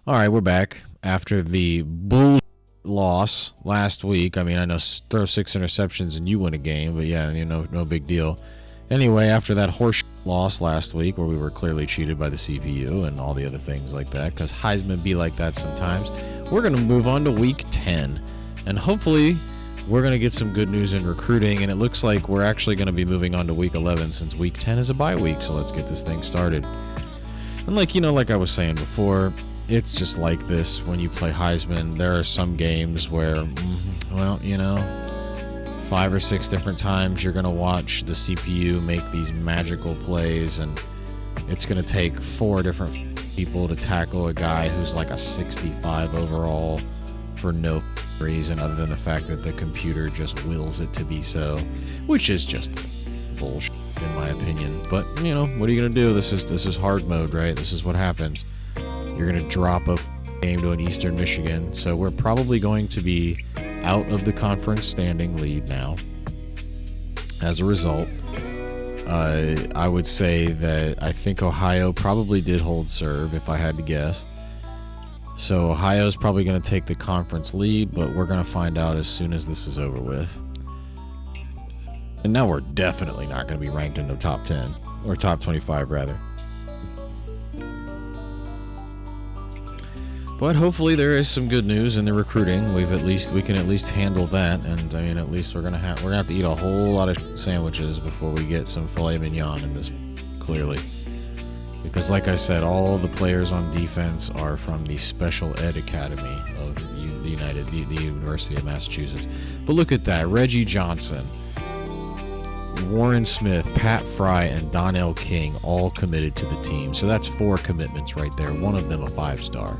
All right, we're back after the bull loss last week. I mean, I know throw 6 interceptions and you win a game, but yeah, no big deal. Anyway, after that horse loss last week where we were clearly cheated by the CPU and all the other things like that, because Heisman be like that sometimes, we're going to move on to week 10. And hopefully we're going to get some good news in recruiting, and it looks like we're actually going to be moving on to week 11 since week 10 is a bye week, so let's get this thing started. And like I was saying before, it's just like this when you play Heisman. There are some games where, 5 or 6 different times you're going to watch the CPU make these magical plays, and it's going to take 4 different people to tackle a guy who's like a 65 overall for no reason other than the fact that the computer just wills it to be so, which is just bullshit in my opinion. But, what are you going to do? This is hard mode, right? This is what happens. You're going to drop a game to an Eastern Michigan, so we're probably going to be out of the conference standing lead now. As a result, I would say that I think Ohio probably did hold serve, if I had to guess. So Ohio's probably going to take the conference lead, but we're going to find out as soon as this is over with. And now we're definitely not going to be ranked in the top 10, or top 25 rather. But hopefully there is some good news in the recruiting. We can at least handle that, and I mean, at least we're gonna have to eat a whole lot of sandwiches before we get some filet mignon in this, clearly. Because like I said, all the players on defense are from the Special Ed Academy of the University of Massachusetts. But look at that, Reggie Johnson, Warren Smith, Pat Fry, and Donnell King all committed to the team. So that's 4 commitments right there. One of them a 5-star.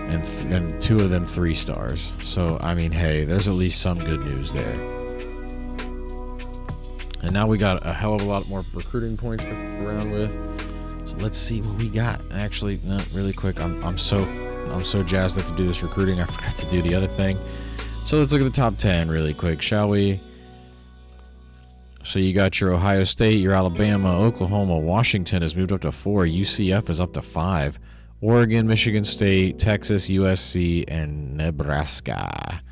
And 2 of them 3 stars. So, I mean, hey, there's at least some good news there. And now we got a hell of a lot more recruiting points to f around with. So let's see what we got. Actually, no, really quick, I'm so jazzed up to do this recruiting, I forgot to do the other thing. So let's look at the top 10 really quick, shall we? So you got your Ohio State, your Alabama, Oklahoma, Washington has moved up to 4, UCF is up to 5. Oregon, Michigan State, Texas, USC, and Nebraska.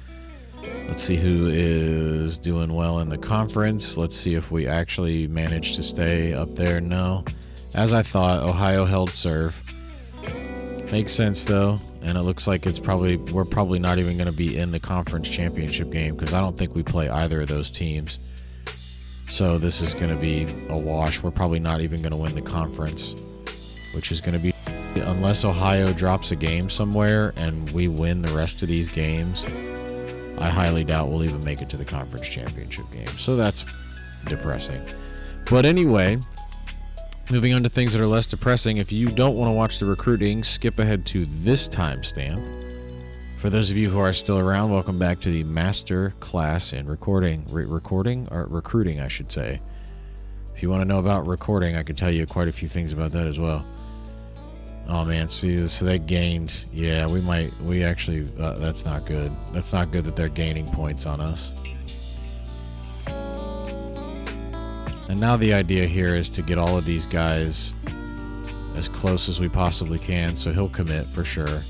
Let's see who is doing well in the conference. Let's see if we actually managed to stay up there. No. As I thought, Ohio held serve. Makes sense, though. And it looks like we're probably not even going to be in the conference championship game because I don't think we play either of those teams. So this is going to be a wash. We're probably not even going to win the conference, which is going to be... Unless Ohio drops a game somewhere and we win the rest of these games, I highly doubt we'll even make it to the conference championship game. So that's depressing. But anyway, moving on to things that are less depressing. If you don't want to watch the recruiting, skip ahead to this timestamp. For those of you who are still around, welcome back to the master class in recruiting, I should say. If you want to know about recording, I could tell you quite a few things about that as well. Oh man, see, so they gained. Yeah, we actually, that's not good. That's not good that they're gaining points on us. And now the idea here is to get all of these guys as close as we possibly can, so he'll commit for sure.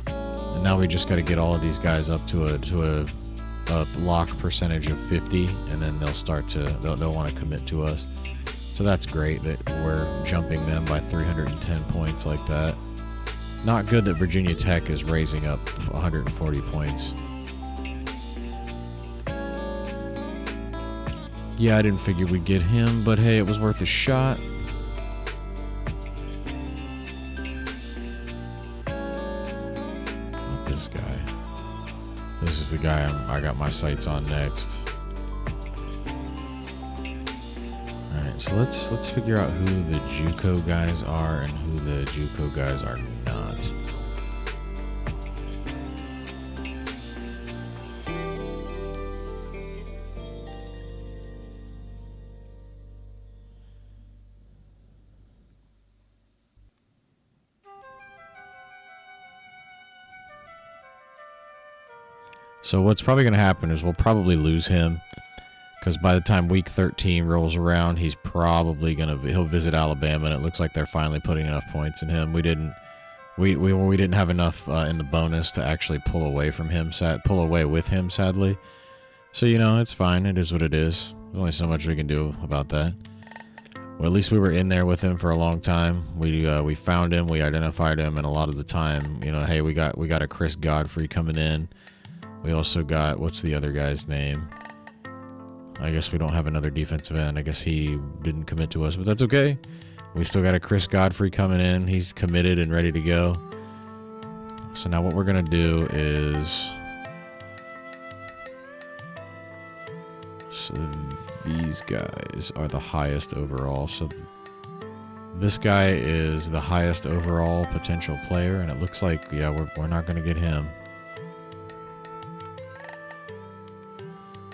And now we just got to get all of these guys up to a lock percentage of 50, and then they'll want to commit to us. So that's great that we're jumping them by 310 points like that. Not good that Virginia Tech is raising up 140 points. Yeah, I didn't figure we'd get him, but hey, it was worth a shot. Not this guy. This is the guy I got my sights on next. So let's figure out who the JUCO guys are and who the JUCO guys are not. So what's probably going to happen is we'll probably lose him. Because by the time week 13 rolls around, he's probably he'll visit Alabama, and it looks like they're finally putting enough points in him. We didn't We didn't have enough in the bonus to actually pull away with him, sadly. So, you know, it's fine. It is what it is. There's only so much we can do about that. Well, at least we were in there with him for a long time. We found him, we identified him, and a lot of the time, you know, hey, we got a Chris Godfrey coming in. We also got, what's the other guy's name? I guess we don't have another defensive end. I guess he didn't commit to us, but that's okay. We still got a Chris Godfrey coming in. He's committed and ready to go. So now what we're going to do is... So these guys are the highest overall. So this guy is the highest overall potential player, and it looks like, yeah, we're not going to get him.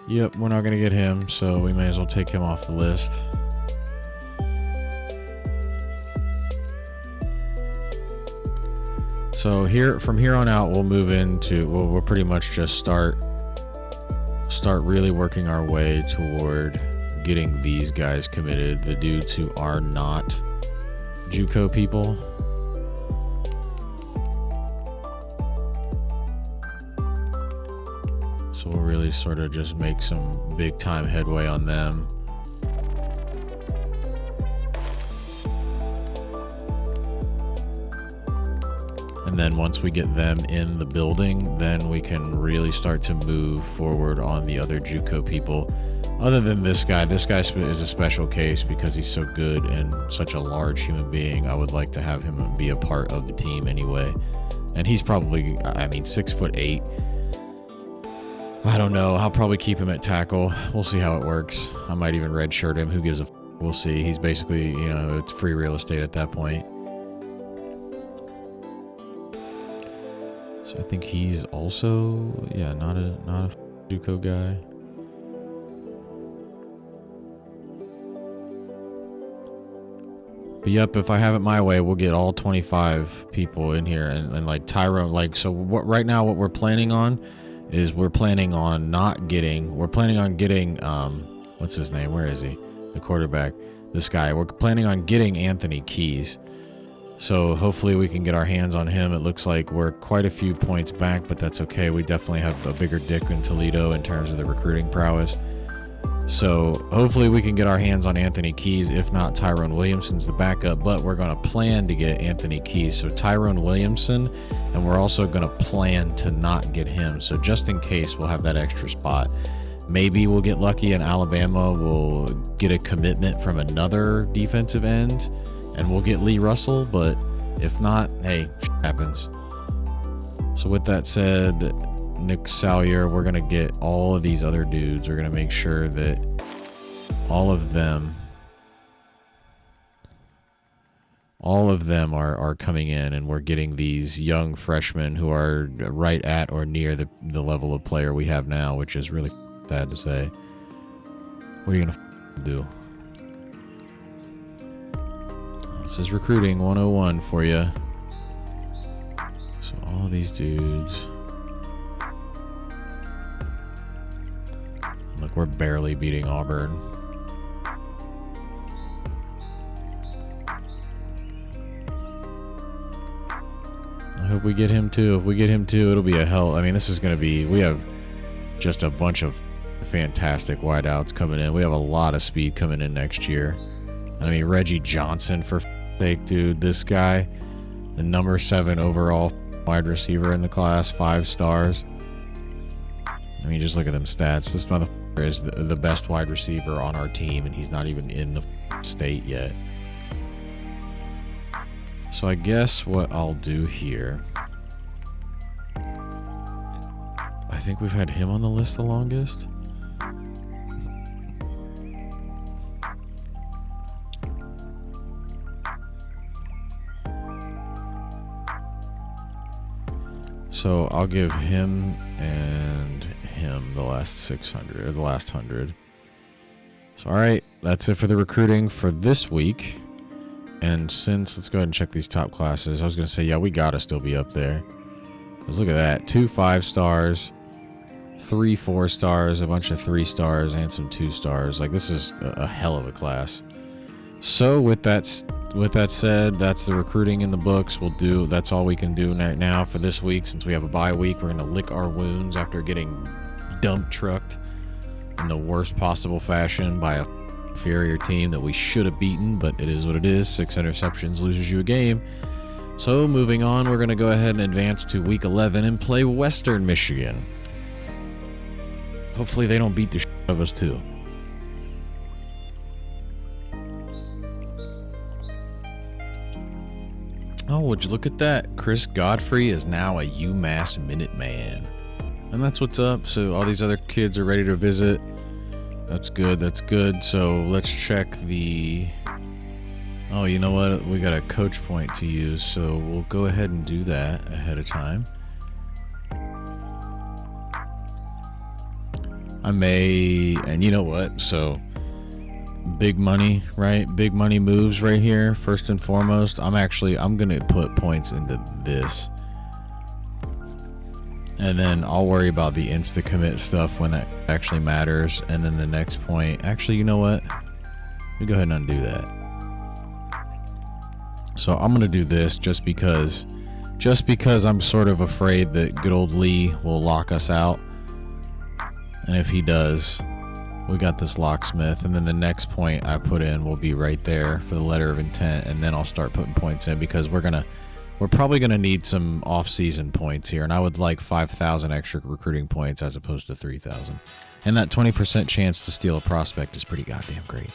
Yep, we're not going to get him, so we may as well take him off the list. So from here on out, we'll move into, we'll pretty much just start really working our way toward getting these guys committed, the dudes who are not JUCO people. So we'll really sort of just make some big time headway on them. And then once we get them in the building, then we can really start to move forward on the other JUCO people. Other than this guy is a special case because he's so good and such a large human being. I would like to have him be a part of the team anyway. And he's probably, I mean, 6'8". I don't know. I'll probably keep him at tackle. We'll see how it works. I might even redshirt him. Who gives a f? We'll see. He's basically, you know, it's free real estate at that point. So I think he's also, yeah, not a JUCO guy. But yep, if I have it my way, we'll get all 25 people in here, and like Tyrone, like, so what right now what we're planning on is we're planning on getting what's his name? Where is he? The quarterback. This guy. We're planning on getting Anthony Keys. So hopefully we can get our hands on him. It looks like we're quite a few points back, but that's okay. We definitely have a bigger dick than Toledo in terms of the recruiting prowess. So hopefully we can get our hands on Anthony Keys. If not, Tyrone Williamson's the backup, but we're going to plan to get Anthony Keys. So Tyrone Williamson, and we're also going to plan to not get him. So just in case, we'll have that extra spot. Maybe we'll get lucky and Alabama will get a commitment from another defensive end, and we'll get Lee Russell, but if not, hey, shit happens. So with that said, Nick Salyer, we're going to get all of these other dudes. We're going to make sure that all of them are coming in, and we're getting these young freshmen who are right at or near the level of player we have now, which is really sad to say. What are you going to do? This is recruiting 101 for you. So all these dudes. Look, we're barely beating Auburn. I hope we get him too. If we get him too, it'll be a hell. I mean, this is going to be, we have just a bunch of fantastic wideouts coming in. We have a lot of speed coming in next year. I mean, Reggie Johnson, for sake, dude, this guy, the number 7 overall wide receiver in the class, 5 stars. I mean, just look at them stats. This motherfucker is the best wide receiver on our team, and he's not even in the state yet. So I guess what I'll do here, I think we've had him on the list the longest. So I'll give him and him the last 600, or the last 100. So all right, that's it for the recruiting for this week. And let's go ahead and check these top classes. I was gonna say, yeah, we gotta still be up there. Let's look at that. 2 5 stars, 3 4 stars, a bunch of 3 stars, and some 2 stars. Like, this is a hell of a class. So with that with that said, that's the recruiting in the books. That's all we can do right now for this week. Since we have a bye week, we're going to lick our wounds after getting dump trucked in the worst possible fashion by a inferior team that we should have beaten, but it is what it is. 6 interceptions loses you a game. So moving on, we're going to go ahead and advance to week 11 and play Western Michigan. Hopefully they don't beat the shit out of us too. Oh, would you look at that? Chris Godfrey is now a UMass Minuteman. And that's what's up. So all these other kids are ready to visit. That's good, that's good. So let's check the... Oh, you know what? We got a coach point to use, so we'll go ahead and do that ahead of time. I may... And you know what? So... Big money, right? Big money moves right here. First and foremost, I'm gonna put points into this, and then I'll worry about the insta commit stuff when that actually matters. And then the next point, actually, you know what? Let me go ahead and undo that. So I'm gonna do this just because I'm sort of afraid that good old Lee will lock us out, and if he does, we got this locksmith. And then the next point I put in will be right there for the letter of intent, and then I'll start putting points in because we're probably gonna need some off-season points here, and I would like 5,000 extra recruiting points as opposed to 3,000. And that 20% chance to steal a prospect is pretty goddamn great.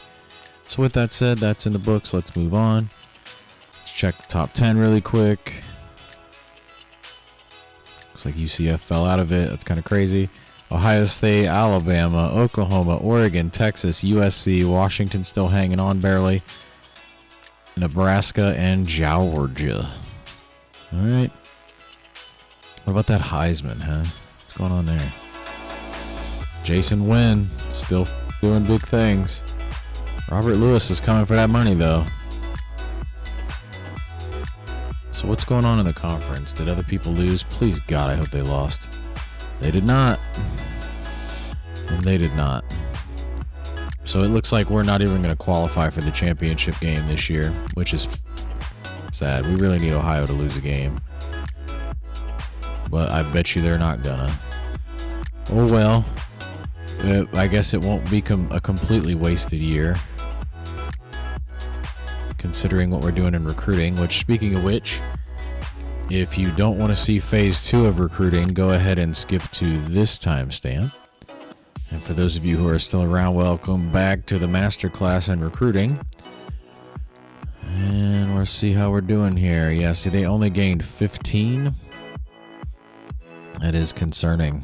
So with that said, that's in the books. Let's move on. Let's check the top 10 really quick. Looks like UCF fell out of it. That's kind of crazy. Ohio State, Alabama, Oklahoma, Oregon, Texas, USC, Washington still hanging on barely, Nebraska, and Georgia. All right. What about that Heisman, huh? What's going on there? Jason Wynn, still doing big things. Robert Lewis is coming for that money, though. So what's going on in the conference? Did other people lose? Please, God, I hope they lost. They did not. And they did not. So it looks like we're not even going to qualify for the championship game this year, which is sad. We really need Ohio to lose a game. But I bet you they're not gonna. Oh well. I guess it won't become a completely wasted year, considering what we're doing in recruiting, which, speaking of which, if you don't want to see phase 2 of recruiting, go ahead and skip to this timestamp. And for those of you who are still around, welcome back to the masterclass in recruiting. And we'll see how we're doing here. Yeah, see, they only gained 15. That is concerning.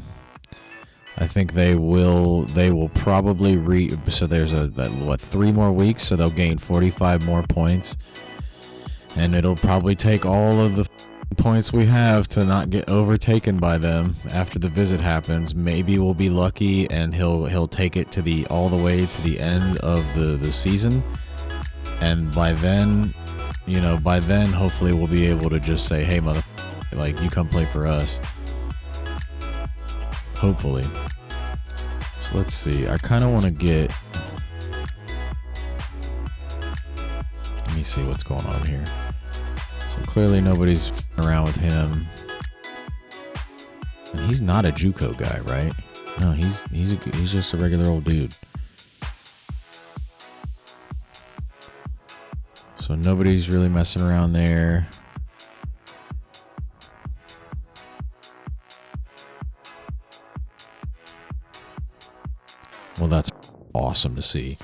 I think they will probably so there's 3 more weeks, so they'll gain 45 more points. And it'll probably take all of the points we have to not get overtaken by them after the visit happens. Maybe we'll be lucky and he'll take it all the way to the end of the season, and by then hopefully we'll be able to just say, hey, mother, like, you come play for us, hopefully. So let's see, I kind of want to get, let me see what's going on here. So clearly nobody's around with him. And he's not a JUCO guy, right? No, he's just a regular old dude. So nobody's really messing around there. Well, that's awesome to see.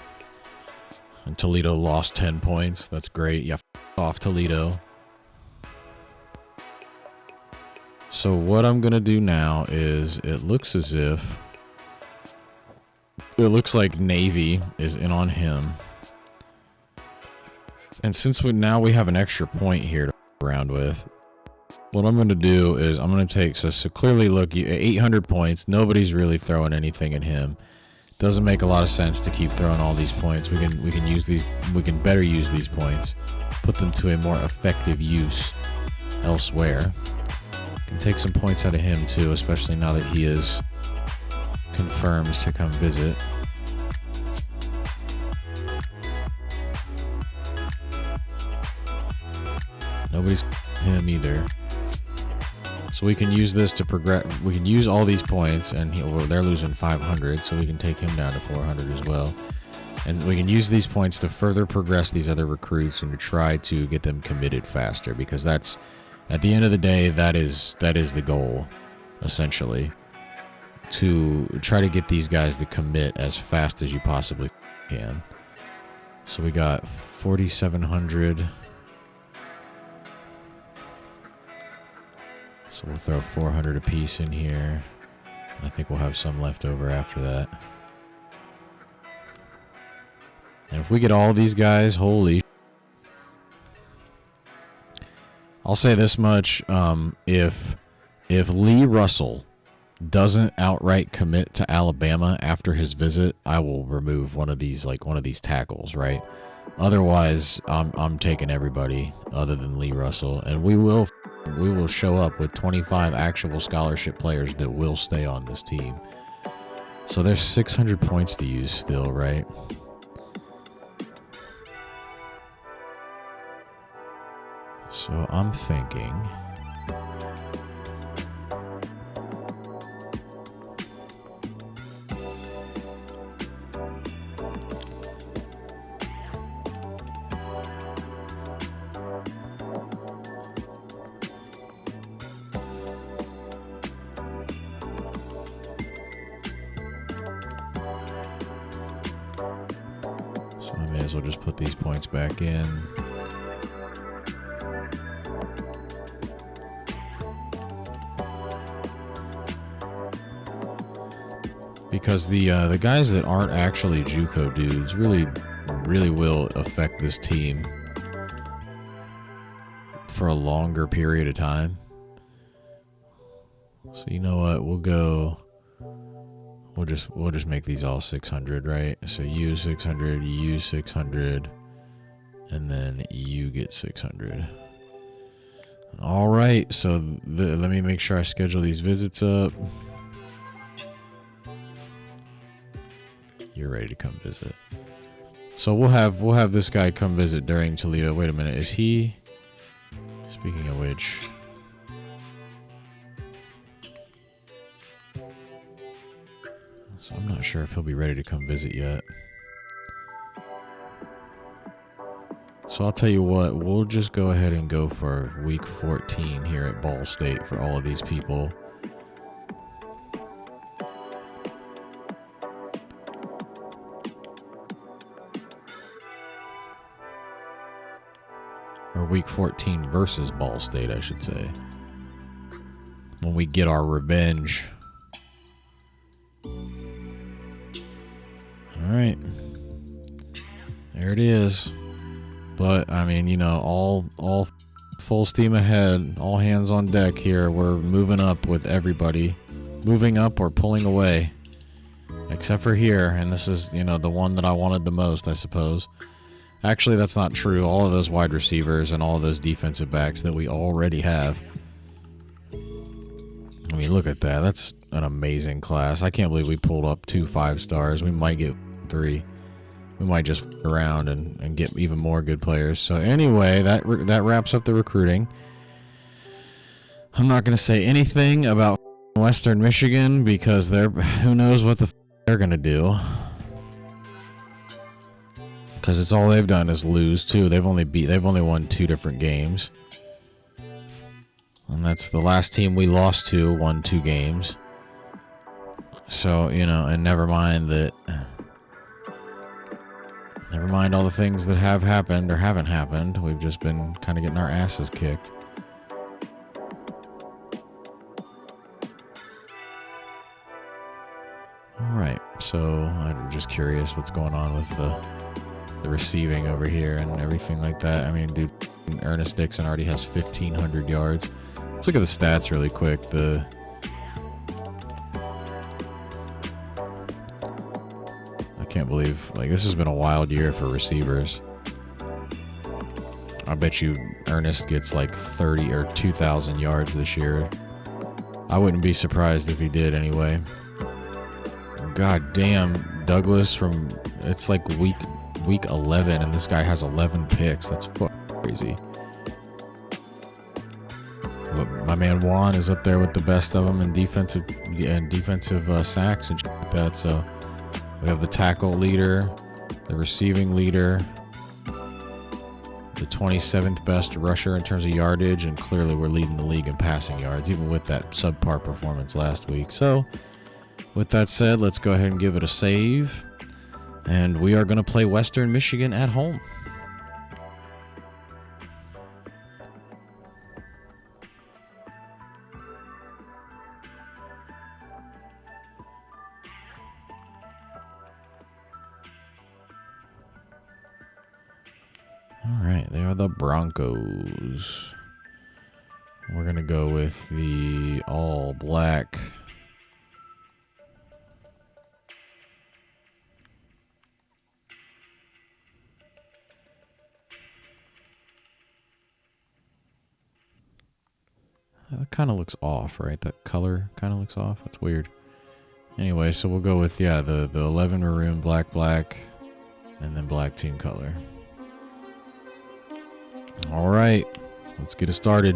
And Toledo lost 10 points. That's great. Yeah, off Toledo. So what I'm going to do now is, it looks like Navy is in on him. And since we have an extra point here to around with, what I'm going to do is I'm going to take, so clearly look, 800 points. Nobody's really throwing anything at him. Doesn't make a lot of sense to keep throwing all these points. We can use these, we can better use these points, put them to a more effective use elsewhere. Can take some points out of him too, especially now that he is confirmed to come visit. Nobody's him either. So we can use this to progress. We can use all these points, and they're losing 500, so we can take him down to 400 as well. And we can use these points to further progress these other recruits and to try to get them committed faster, because that's, at the end of the day, that is the goal, essentially. To try to get these guys to commit as fast as you possibly can. So we got 4,700. So we'll throw 400 apiece in here. And I think we'll have some left over after that. And if we get all these guys, holy... I'll say this much, if Lee Russell doesn't outright commit to Alabama after his visit, I will remove one of these tackles, right? Otherwise, I'm taking everybody other than Lee Russell, and we will show up with 25 actual scholarship players that will stay on this team. So there's 600 points to use still, right? So I'm thinking... So I may as well just put these points back in. Because the guys that aren't actually JUCO dudes really will affect this team for a longer period of time. So you know what, we'll just make these all 600, right? So you 600, you 600, and then you get 600. All right, so let me make sure I schedule these visits up. You're ready to come visit. So we'll have this guy come visit during Toledo. Wait a minute, is he? Speaking of which, so I'm not sure if he'll be ready to come visit yet. So I'll tell you what, we'll just go ahead and go for week 14 here at Ball State for all of these people. Or week 14 versus Ball State, I should say. When we get our revenge. Alright. There it is. But, I mean, you know, all full steam ahead. All hands on deck here. We're moving up with everybody. Moving up or pulling away. Except for here. And this is, you know, the one that I wanted the most, I suppose. Actually, that's not true. All of those wide receivers and all of those defensive backs that we already have. I mean, look at that. That's an amazing class. I can't believe we pulled up 2 5-stars. We might get 3. We might just f around and get even more good players. So anyway, that wraps up the recruiting. I'm not going to say anything about Western Michigan because who knows what they're going to do. Because it's all they've done is lose too. They've only won 2 different games. And that's the last team we lost to won 2 games. So, you know, and never mind all the things that have happened or haven't happened. We've just been kind of getting our asses kicked. Alright, so I'm just curious what's going on with the receiving over here and everything like that. I mean, dude, Ernest Dixon already has 1,500 yards. Let's look at the stats really quick. I can't believe, like, this has been a wild year for receivers. I bet you Ernest gets like 30 or 2,000 yards this year. I wouldn't be surprised if he did anyway. God damn, Douglas it's like week 11 and this guy has 11 picks. That's crazy. My man Juan is up there with the best of them in defensive sacks and shit like that. So we have the tackle leader, the receiving leader, the 27th best rusher in terms of yardage, and clearly we're leading the league in passing yards, even with that subpar performance last week. So with that said, let's go ahead and give it a save. And we are going to play Western Michigan at home. All right, they are the Broncos. We're going to go with the all black. That kind of looks off, right? That color kind of looks off. That's weird. Anyway, so we'll go with, yeah, the 11 maroon, black, and then black team color. All right, let's get it started.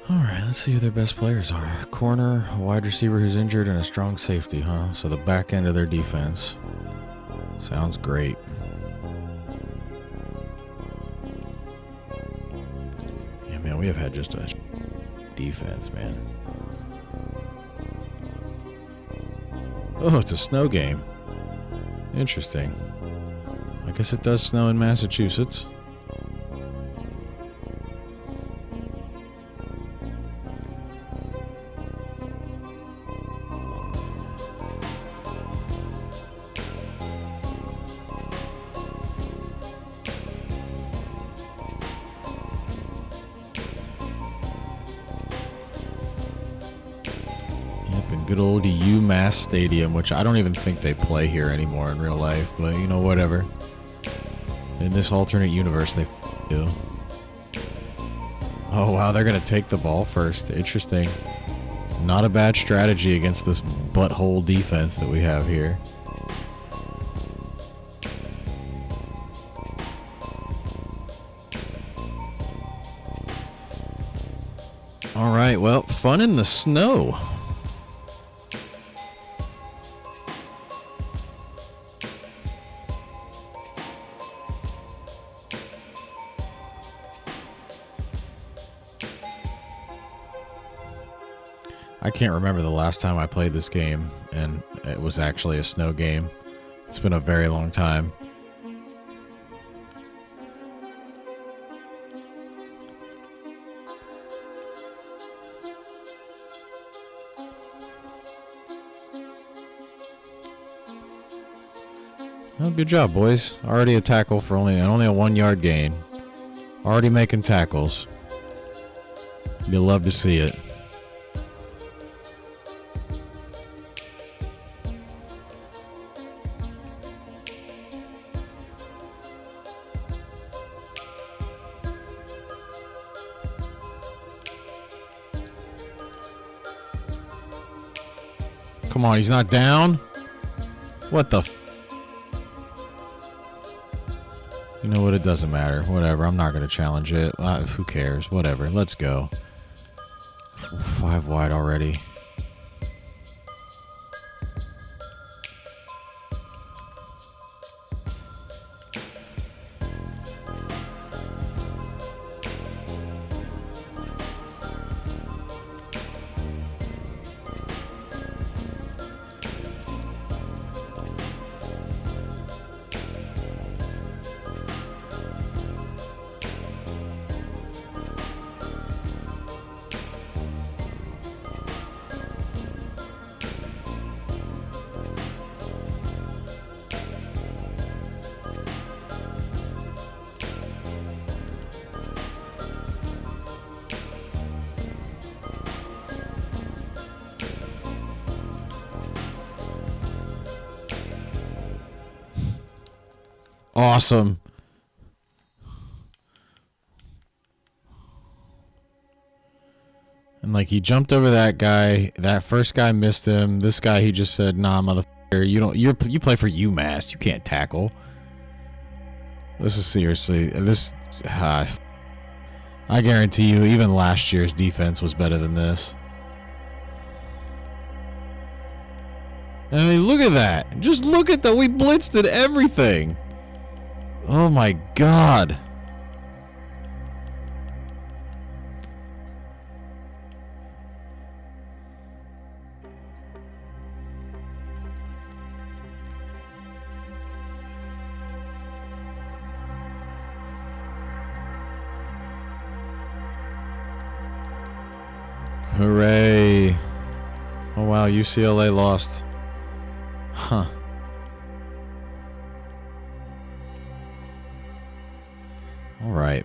All right, let's see who their best players are. A corner, a wide receiver who's injured, and a strong safety, huh? So the back end of their defense. Sounds great. Yeah, man, we have had just a defense, man. Oh, it's a snow game. Interesting. I guess it does snow in Massachusetts. Good old UMass Stadium, which I don't even think they play here anymore in real life, but you know, whatever. In this alternate universe, they do. Oh, wow, they're going to take the ball first. Interesting. Not a bad strategy against this butthole defense that we have here. All right, well, fun in the snow. I can't remember the last time I played this game, and it was actually a snow game. It's been a very long time. Well, good job, boys. Already a tackle for only a 1 yard gain. Already making tackles. You'll love to see it. Come on, he's not down? What the f? You know what? It doesn't matter. Whatever. I'm not going to challenge it. Who cares? Whatever. Let's go. 5 wide already. Awesome. And like he jumped over that guy. That first guy missed him. This guy, he just said, "Nah, motherfucker, you play for UMass. You can't tackle." This is seriously, this, I guarantee you, even last year's defense was better than this. I mean, look at that. Just look at that. We blitzed at everything. Oh my God. Hooray. Oh wow, UCLA lost. Huh. Alright.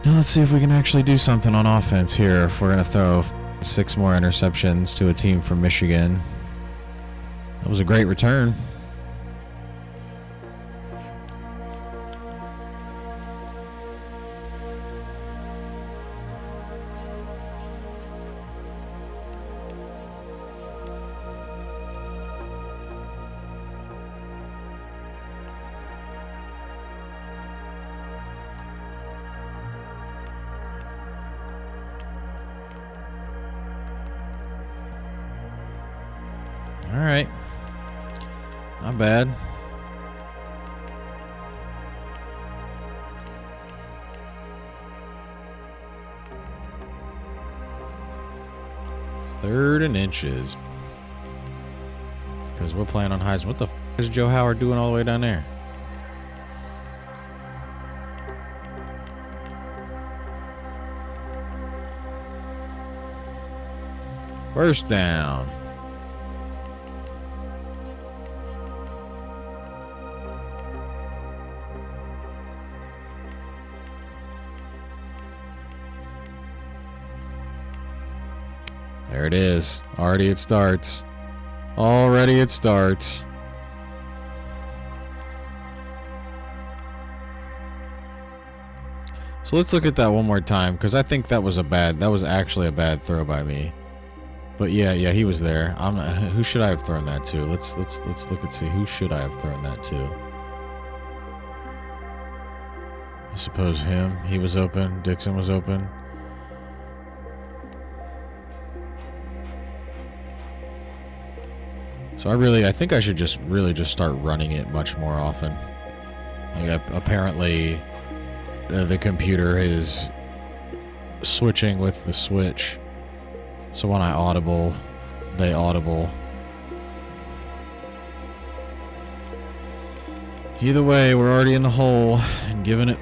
Now let's see if we can actually do something on offense here. If we're going to throw 6 more interceptions to a team from Michigan. That was a great return. Alright. Not bad. Third and inches. Because we're playing on Heisman. What the f is Joe Howard doing all the way down there? First down. There it is. Already it starts. Already it starts. So let's look at that one more time, because I think that was actually a bad throw by me. But yeah, he was there. Who should I have thrown that to? Let's look and see, who should I have thrown that to? I suppose him. He was open. Dixon was open. So I think I should just start running it much more often. Like apparently the computer is switching with the switch. So when I audible, they audible. Either way, we're already in the hole and giving it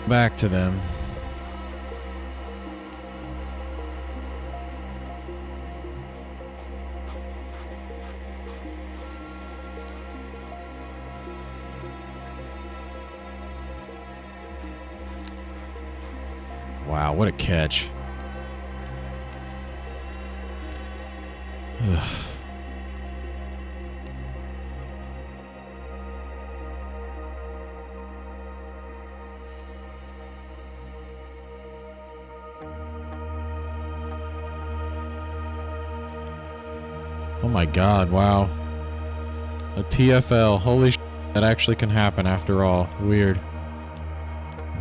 back to them. Wow, what a catch. Ugh. Oh my God, wow. A TFL, holy sh**, that actually can happen after all. Weird.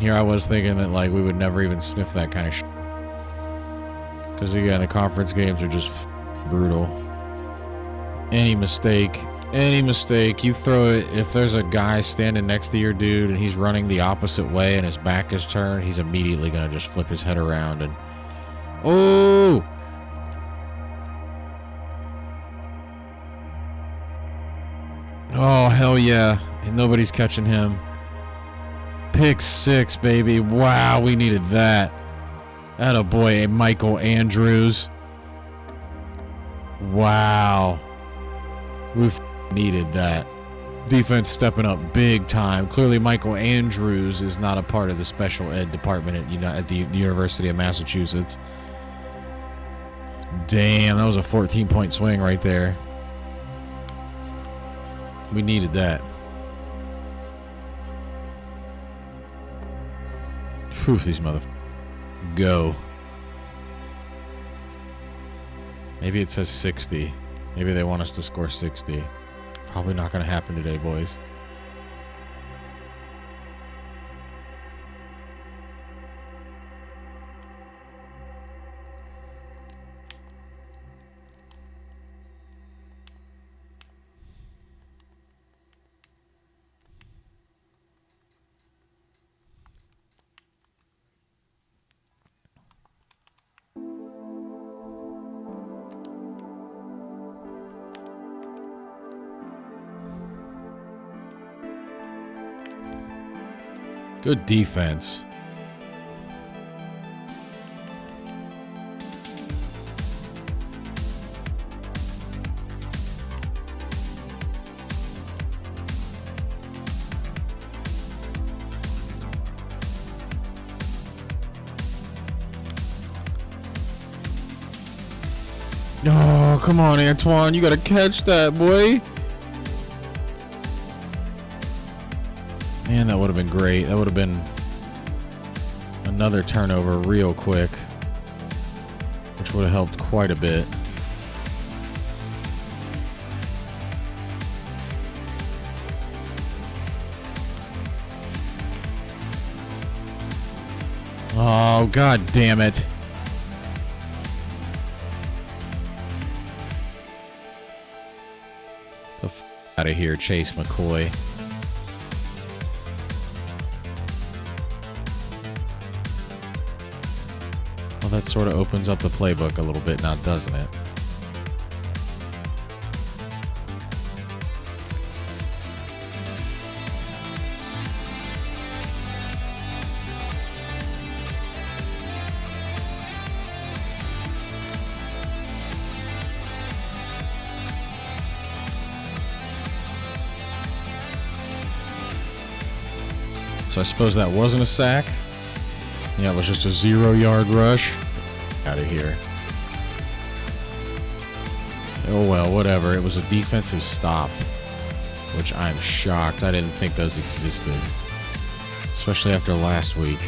Here I was thinking that like we would never even sniff that kind of shit. Because again, the conference games are just brutal. Any mistake, you throw it. If there's a guy standing next to your dude and he's running the opposite way and his back is turned, he's immediately gonna just flip his head around and oh! Oh hell yeah! And nobody's catching him. Pick 6, baby. Wow, we needed that. Atta boy, Michael Andrews. Wow. We needed that. Defense stepping up big time. Clearly, Michael Andrews is not a part of the special ed department at the University of Massachusetts. Damn, that was a 14-point swing right there. We needed that. Whew, these motherfuckers. Go. Maybe it says 60. Maybe they want us to score 60. Probably not going to happen today, boys. Good defense. No, come on, Antoine. You gotta catch that, boy. Man, that would have been great. That would have been another turnover real quick, which would have helped quite a bit. Oh, god damn it. The f out of here, Chase McCoy. Well, that sort of opens up the playbook a little bit now, doesn't it? So I suppose that wasn't a sack. Yeah, it was just a 0-yard rush. Out of here. Oh well, whatever. It was a defensive stop, which I'm shocked. I didn't think those existed, especially after last week.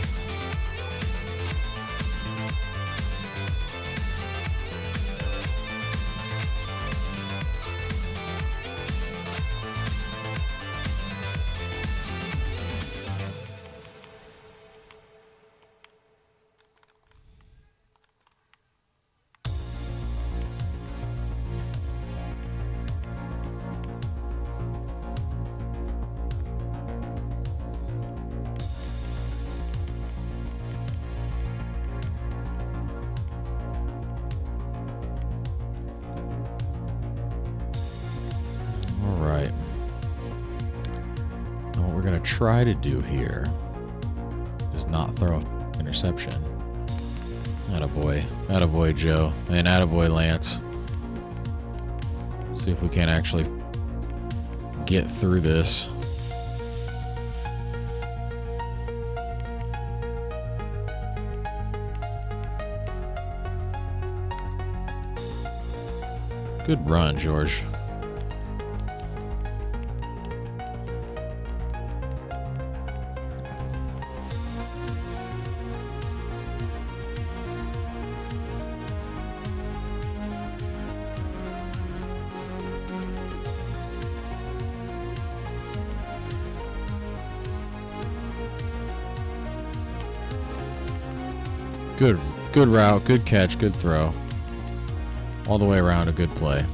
Try to do here is not throw a interception. Attaboy. Attaboy, Joe. And attaboy, Lance. Let's see if we can actually get through this. Good run, George. Good route, good catch, good throw. All the way around, a good play.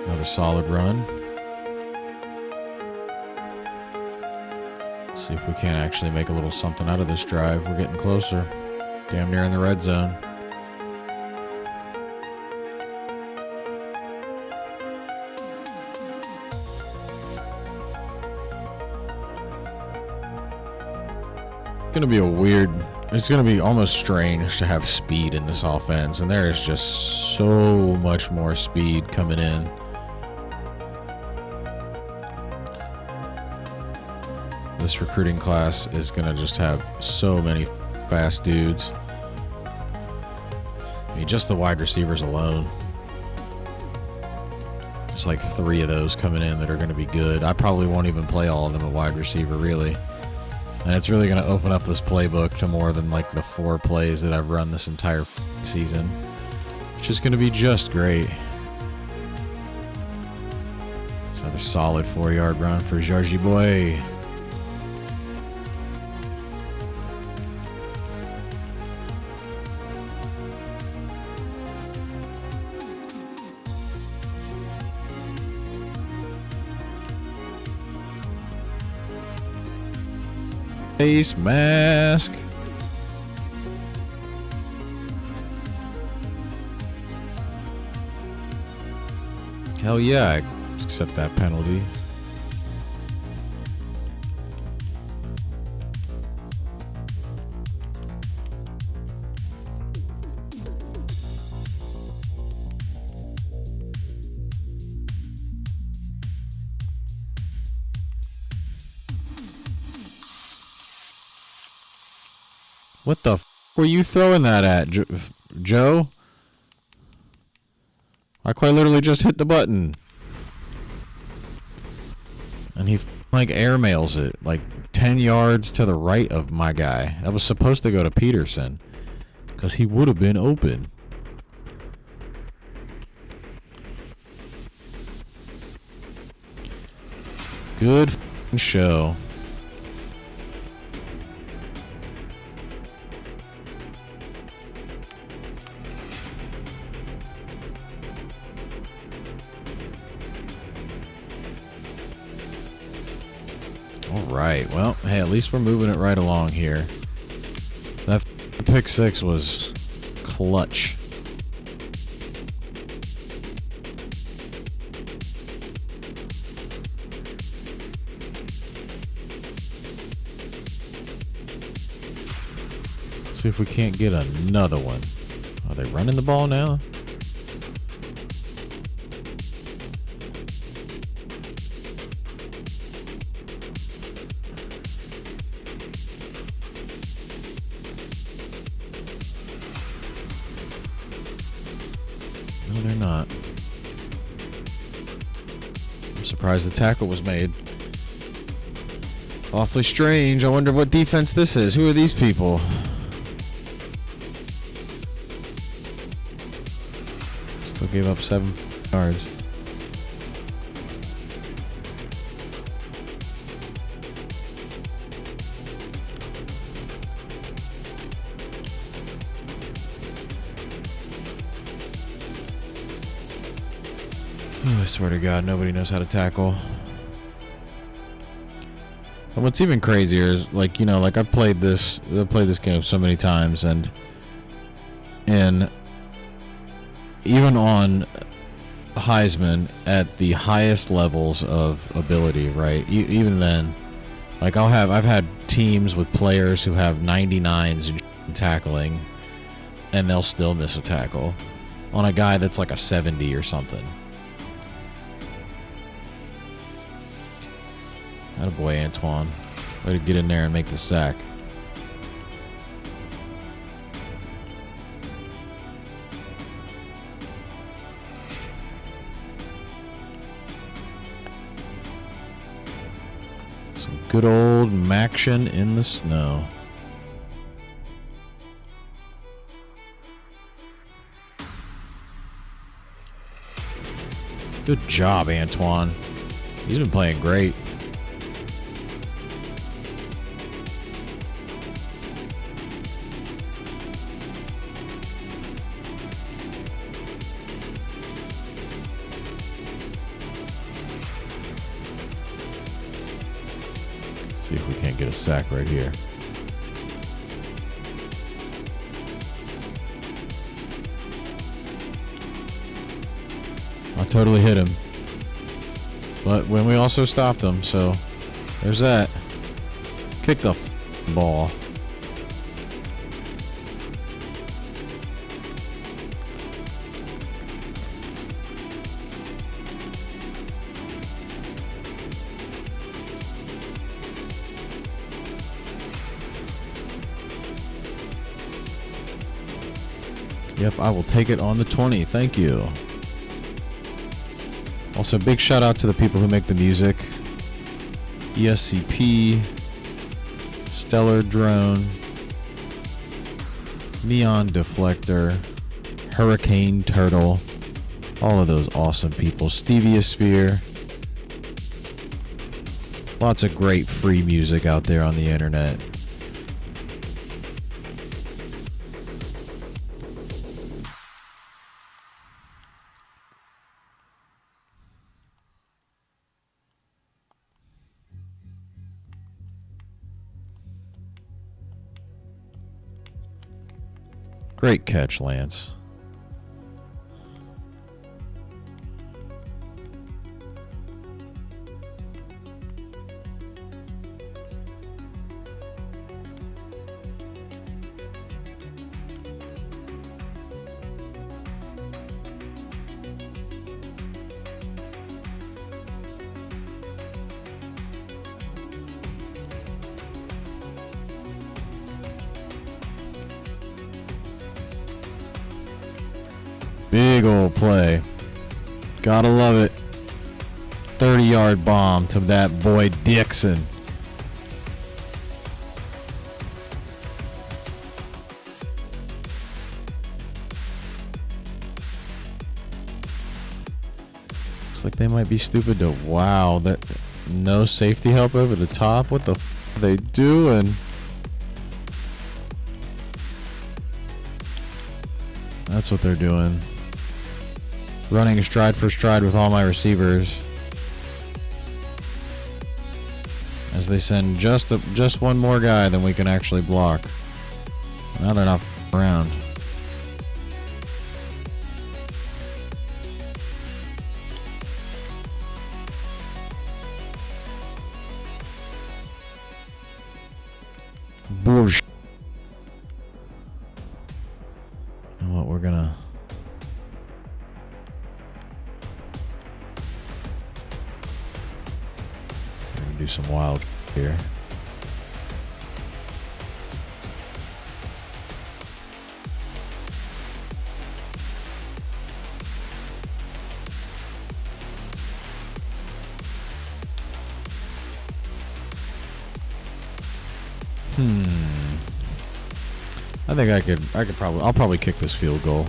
Another solid run. Let's see if we can actually make a little something out of this drive. We're getting closer. Damn near in the red zone. It's going to be a weird... It's going to be almost strange to have speed in this offense, and there is just so much more speed coming in. This recruiting class is going to just have so many fast dudes. I mean, just the wide receivers alone. There's like 3 of those coming in that are going to be good. I probably won't even play all of them at wide receiver, really. And it's really going to open up this playbook to more than like the 4 plays that I've run this entire season, which is going to be just great. It's another solid 4-yard run for Georgie boy. face mask. Hell yeah, I accept that penalty. What the f were you throwing that at, Joe? I quite literally just hit the button. And he like airmails it like 10 yards to the right of my guy. That was supposed to go to Peterson. Because he would have been open. Good show. Alright, well, hey, at least we're moving it right along here. That pick six was clutch. Let's see if we can't get another one. Are they running the ball now? No, they're not. I'm surprised the tackle was made. Awfully strange. I wonder what defense this is. Who are these people? Still gave up 7 yards. I swear to God, nobody knows how to tackle. And what's even crazier is, like, you know, like I've played this game so many times, and even on Heisman at the highest levels of ability, right? Even then, like I've had teams with players who have 99s in tackling, and they'll still miss a tackle on a guy that's like a 70 or something. Attaboy, Antoine. Way to get in there and make the sack. Some good old Maction in the snow. Good job, Antoine. He's been playing great. See if we can't get a sack right here. I totally hit him. But when we also stopped him, so there's that. Kick the ball. Yep, I will take it on the 20. Thank you. Also, big shout out to the people who make the music. ESCP, Stellar Drone, Neon.Deflector, HurricaneTurtle. All of those awesome people. Stevia Sphere. Lots of great free music out there on the internet. Great catch, Lance. Big old play. Gotta love it. 30-yard bomb to that boy Dixon. Looks like they might be stupid to... Wow, that no safety help over the top. What the f are they doing? That's what they're doing. Running stride for stride with all my receivers. As they send just one more guy than we can actually block. Now they're not around. Bullshit. You know what, we're gonna do some wild here. I think I'll probably kick this field goal.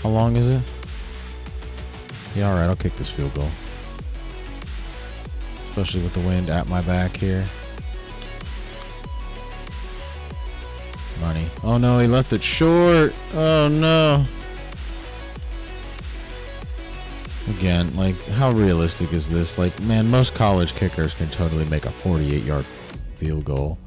How long is it? Yeah, alright, I'll kick this field goal. Especially with the wind at my back here. Money. Oh no, he left it short. Oh no. Again, like, how realistic is this? Like, man, most college kickers can totally make a 48-yard field goal.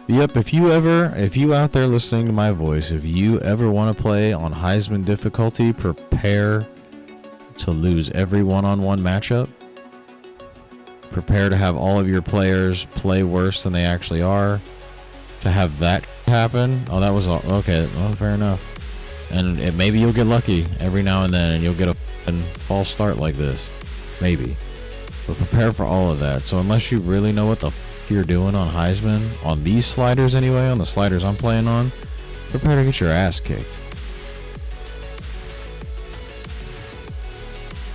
Yep, if you out there listening to my voice, if you ever want to play on Heisman difficulty, prepare to lose every one-on-one matchup. Prepare to have all of your players play worse than they actually are. To have that happen. Oh, that was all. Okay, well, fair enough. And maybe you'll get lucky every now and then and you'll get a false start like this. Maybe. But prepare for all of that. So unless you really know what the you're doing on Heisman, on these sliders anyway, on the sliders I'm playing on, prepare to get your ass kicked.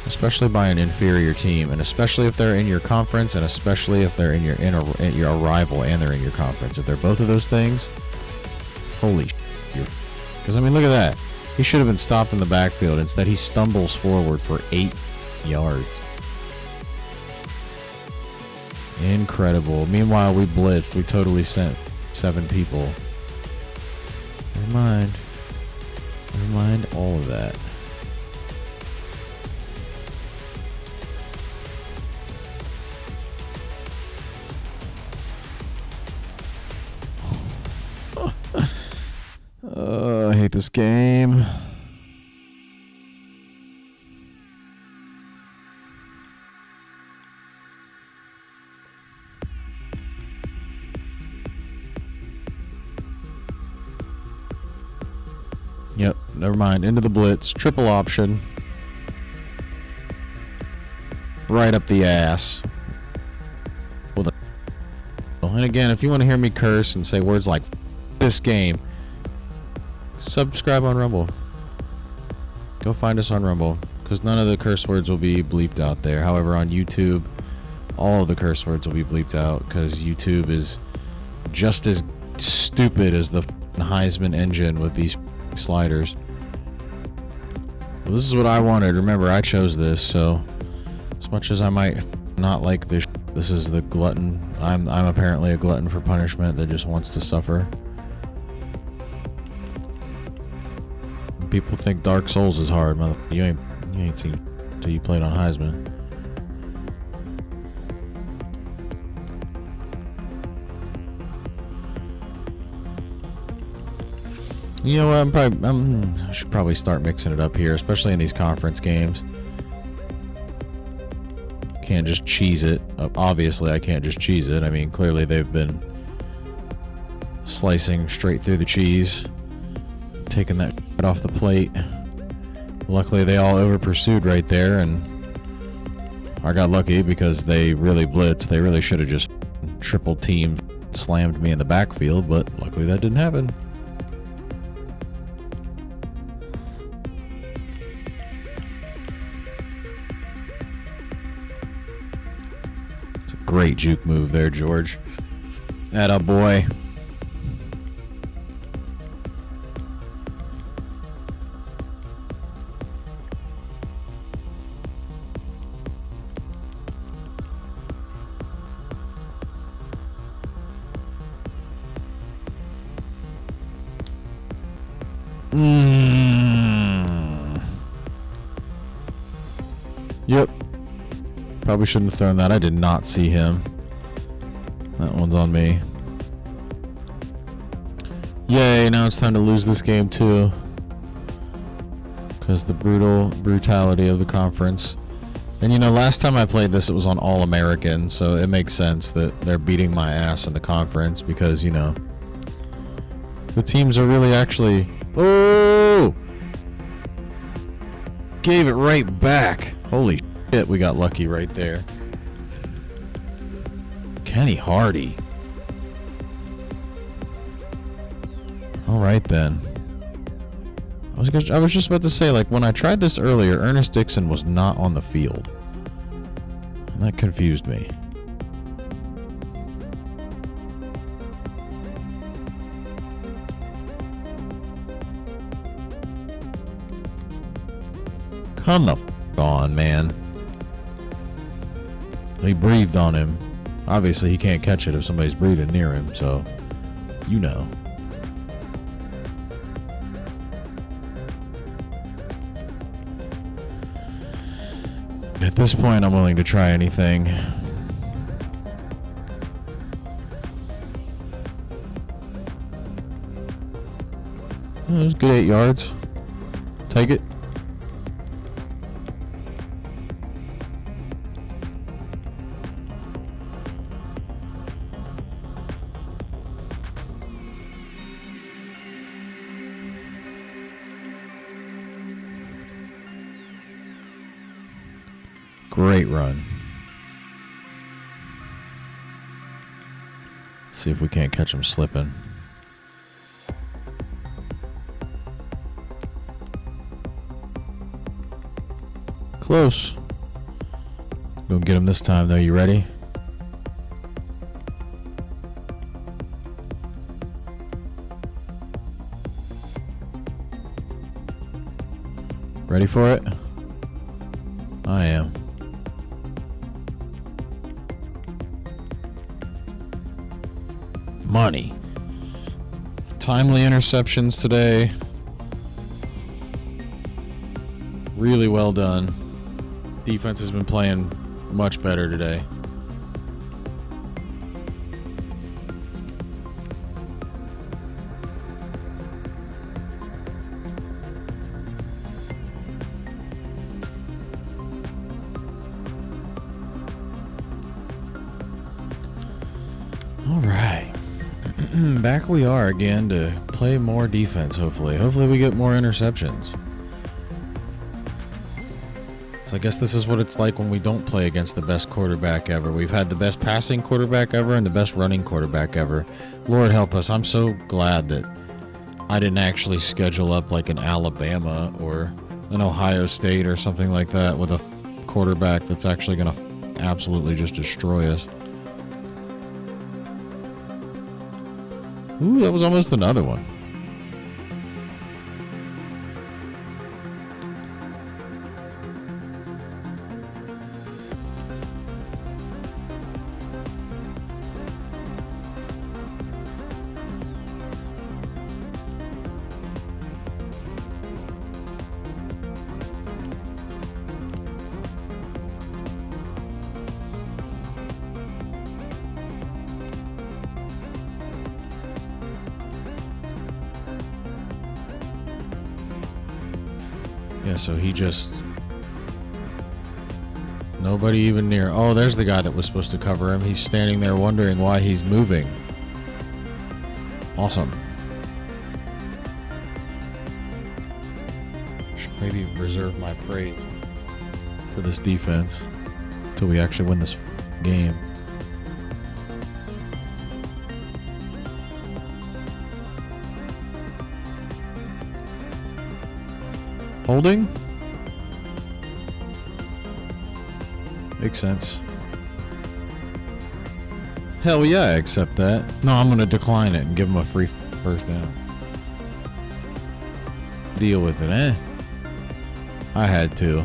Especially by an inferior team, and especially if they're in your conference, and especially if they're in your rival and they're in your conference. If they're both of those things, holy shit. Because I mean, look at that. He should have been stopped in the backfield. Instead, he stumbles forward for 8 yards. Incredible. Meanwhile, we blitzed. We totally sent 7 people. Never mind. Never mind all of that. I hate this game. Yep, never mind. Into the blitz. Triple option. Right up the ass. And again, if you want to hear me curse and say words like this game, subscribe on Rumble. Go find us on Rumble, because none of the curse words will be bleeped out there. However, on YouTube, all of the curse words will be bleeped out, because YouTube is just as stupid as the Heisman engine with these sliders. Well, this is what I wanted. Remember, I chose this, so as much as I might not like this This is the glutton. I'm apparently a glutton for punishment that just wants to suffer. People think Dark Souls is hard, mother. You ain't seen till you played on Heisman. You know what? I should probably start mixing it up here, especially in these conference games. Can't just cheese it. Obviously, I can't just cheese it. I mean, clearly they've been slicing straight through the cheese, taking that off the plate. Luckily, they all over pursued right there, and I got lucky because they really blitzed. They really should have just triple teamed, slammed me in the backfield, but luckily that didn't happen. Great juke move there, George. Atta boy. Yep. Probably shouldn't have thrown that. I did not see him. That one's on me. Yay, now it's time to lose this game too. Because the brutality of the conference. And you know, last time I played this, it was on All-American, so it makes sense that they're beating my ass in the conference because, you know, the teams are really actually... Oh! Gave it right back. Holy shit, we got lucky right there. Kenny Hardy. Alright then. I was just about to say, like, when I tried this earlier, Ernest Dixon was not on the field. And that confused me. Come the f*** on, man. He breathed on him. Obviously, he can't catch it if somebody's breathing near him, so... You know. At this point, I'm willing to try anything. Oh, it was good 8 yards. Take it. Great run. Let's see if we can't catch him slipping. Close. Gonna get him this time though. You ready? Ready for it? I am. Money. Timely interceptions today. Really well done. Defense has been playing much better today. All right. Back we are again to play more defense, hopefully. Hopefully we get more interceptions. So I guess this is what it's like when we don't play against the best quarterback ever. We've had the best passing quarterback ever and the best running quarterback ever. Lord help us. I'm so glad that I didn't actually schedule up like an Alabama or an Ohio State or something like that with a quarterback that's actually going to absolutely just destroy us. Ooh, that was almost another one. Yeah, so he just... Nobody even near. Oh, there's the guy that was supposed to cover him. He's standing there wondering why he's moving. Awesome. Should maybe reserve my praise for this defense until we actually win this game. Holding? Makes sense. Hell yeah, I accept that. No, I'm gonna decline it and give him a free first down. Deal with it, eh? I had to.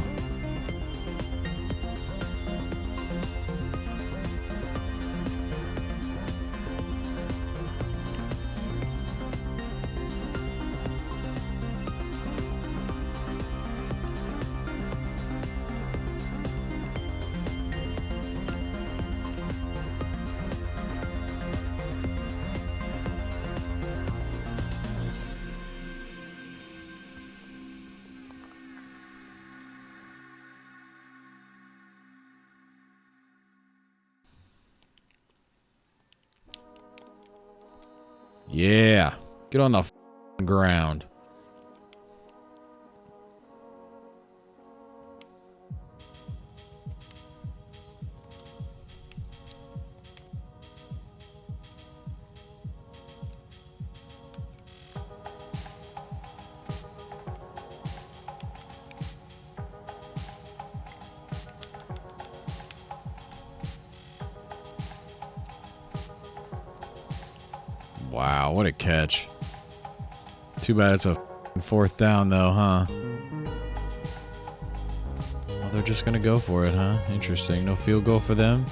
Yeah. Get on the ground. Wow, what a catch. Too bad it's a fourth down, though, huh? Well, they're just going to go for it, huh? Interesting. No field goal for them?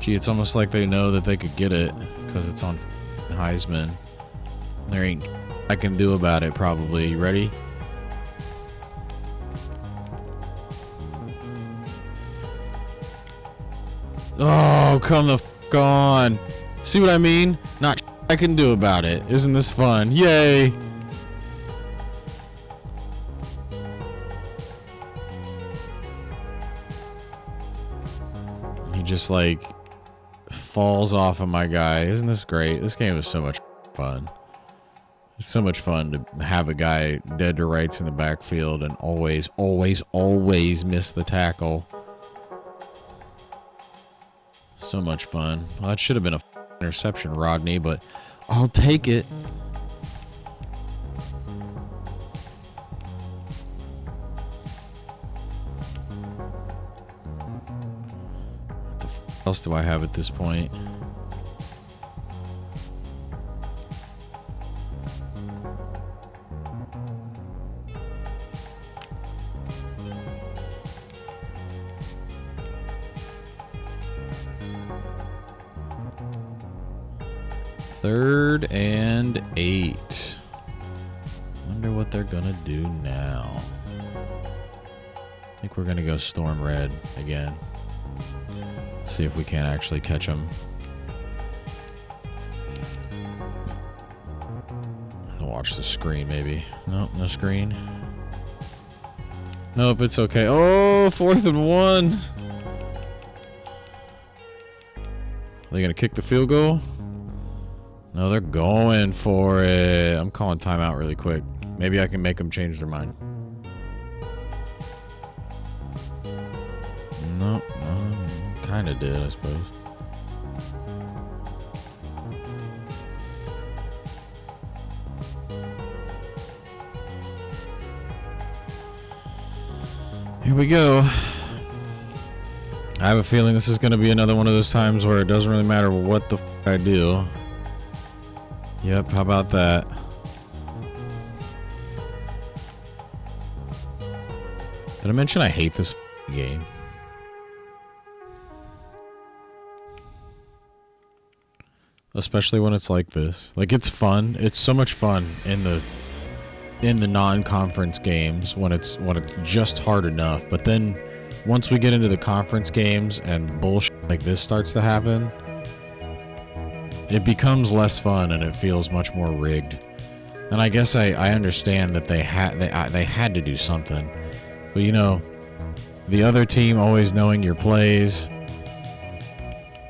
Gee, it's almost like they know that they could get it because it's on Heisman. There ain't I can do about it, probably. You ready? Oh, come the f*** on. See what I mean? Not I can do about it. Isn't this fun? Yay! He just like falls off of my guy. Isn't this great? This game is so much fun. It's so much fun to have a guy dead to rights in the backfield and always miss the tackle. So much fun. Well, that should have been a interception, Rodney, but I'll take it. What the f else do I have at this point? Third and 8. Wonder what they're gonna do now. I think we're gonna go storm red again. See if we can't actually catch them. I'll watch the screen maybe. Nope, no screen. Nope, it's okay. Oh, 4th and 1. Are they gonna kick the field goal? No, they're going for it. I'm calling timeout really quick. Maybe I can make them change their mind. No, kind of did, I suppose. Here we go. I have a feeling this is going to be another one of those times where it doesn't really matter what the f I do. Yep, how about that? Did I mention I hate this game? Especially when it's like this. Like, it's fun. It's so much fun in the non-conference games when it's just hard enough. But then once we get into the conference games and bullshit like this starts to happen, it becomes less fun and it feels much more rigged. And I guess I understand that they had to do something. But you know, the other team always knowing your plays.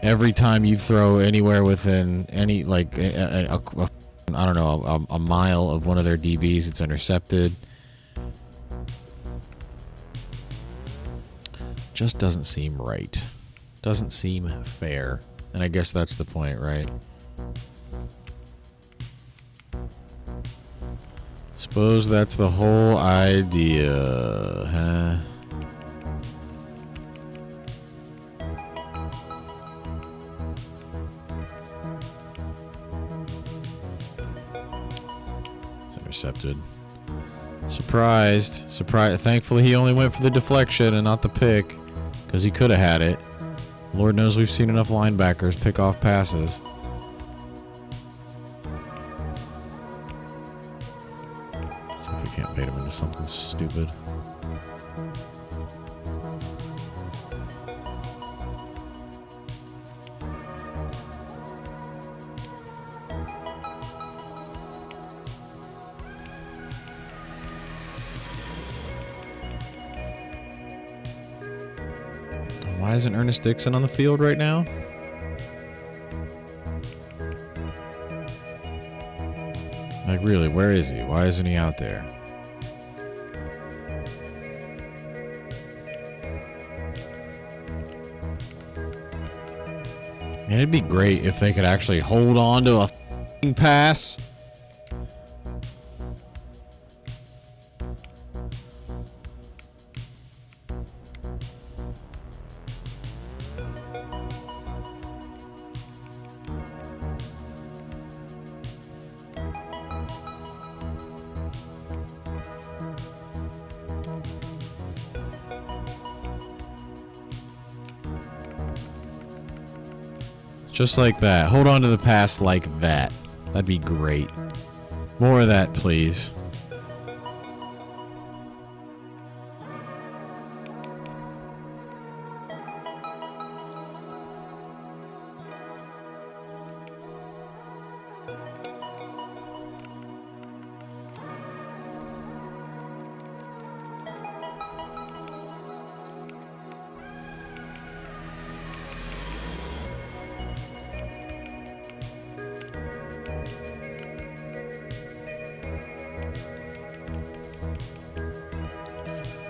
Every time you throw anywhere within any, like, I don't know, a mile of one of their DBs, it's intercepted. Just doesn't seem right. Doesn't seem fair. And I guess that's the point, right? Suppose that's the whole idea, huh? It's intercepted. Surprised. Thankfully, he only went for the deflection and not the pick, because he could have had it. Lord knows we've seen enough linebackers pick off passes. Let's see if we can't bait him into something stupid. Why isn't Ernest Dixon on the field right now? Like, really, where is he? Why isn't he out there? And it'd be great if they could actually hold on to a f***ing pass. Just like that. Hold on to the pass like that. That'd be great. More of that, please.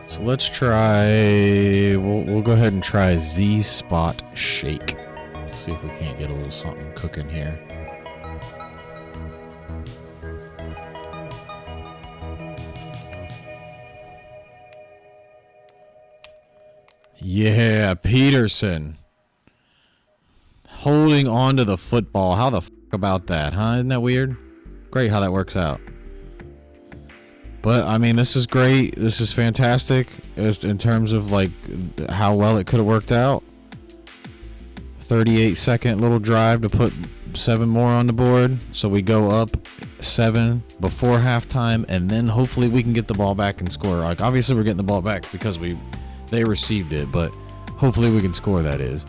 So let's try, we'll go ahead and try Z-Spot Shake. Let's see if we can't get a little something cooking here. Yeah, Peterson. Holding on to the football. How the f*** about that, huh? Isn't that weird? Great how that works out. But, I mean, this is great. This is fantastic as in terms of, like, how well it could have worked out. 38-second little drive to put 7 more on the board. So we go up 7 before halftime, and then hopefully we can get the ball back and score. Like, obviously we're getting the ball back because they received it, but hopefully we can score, that is.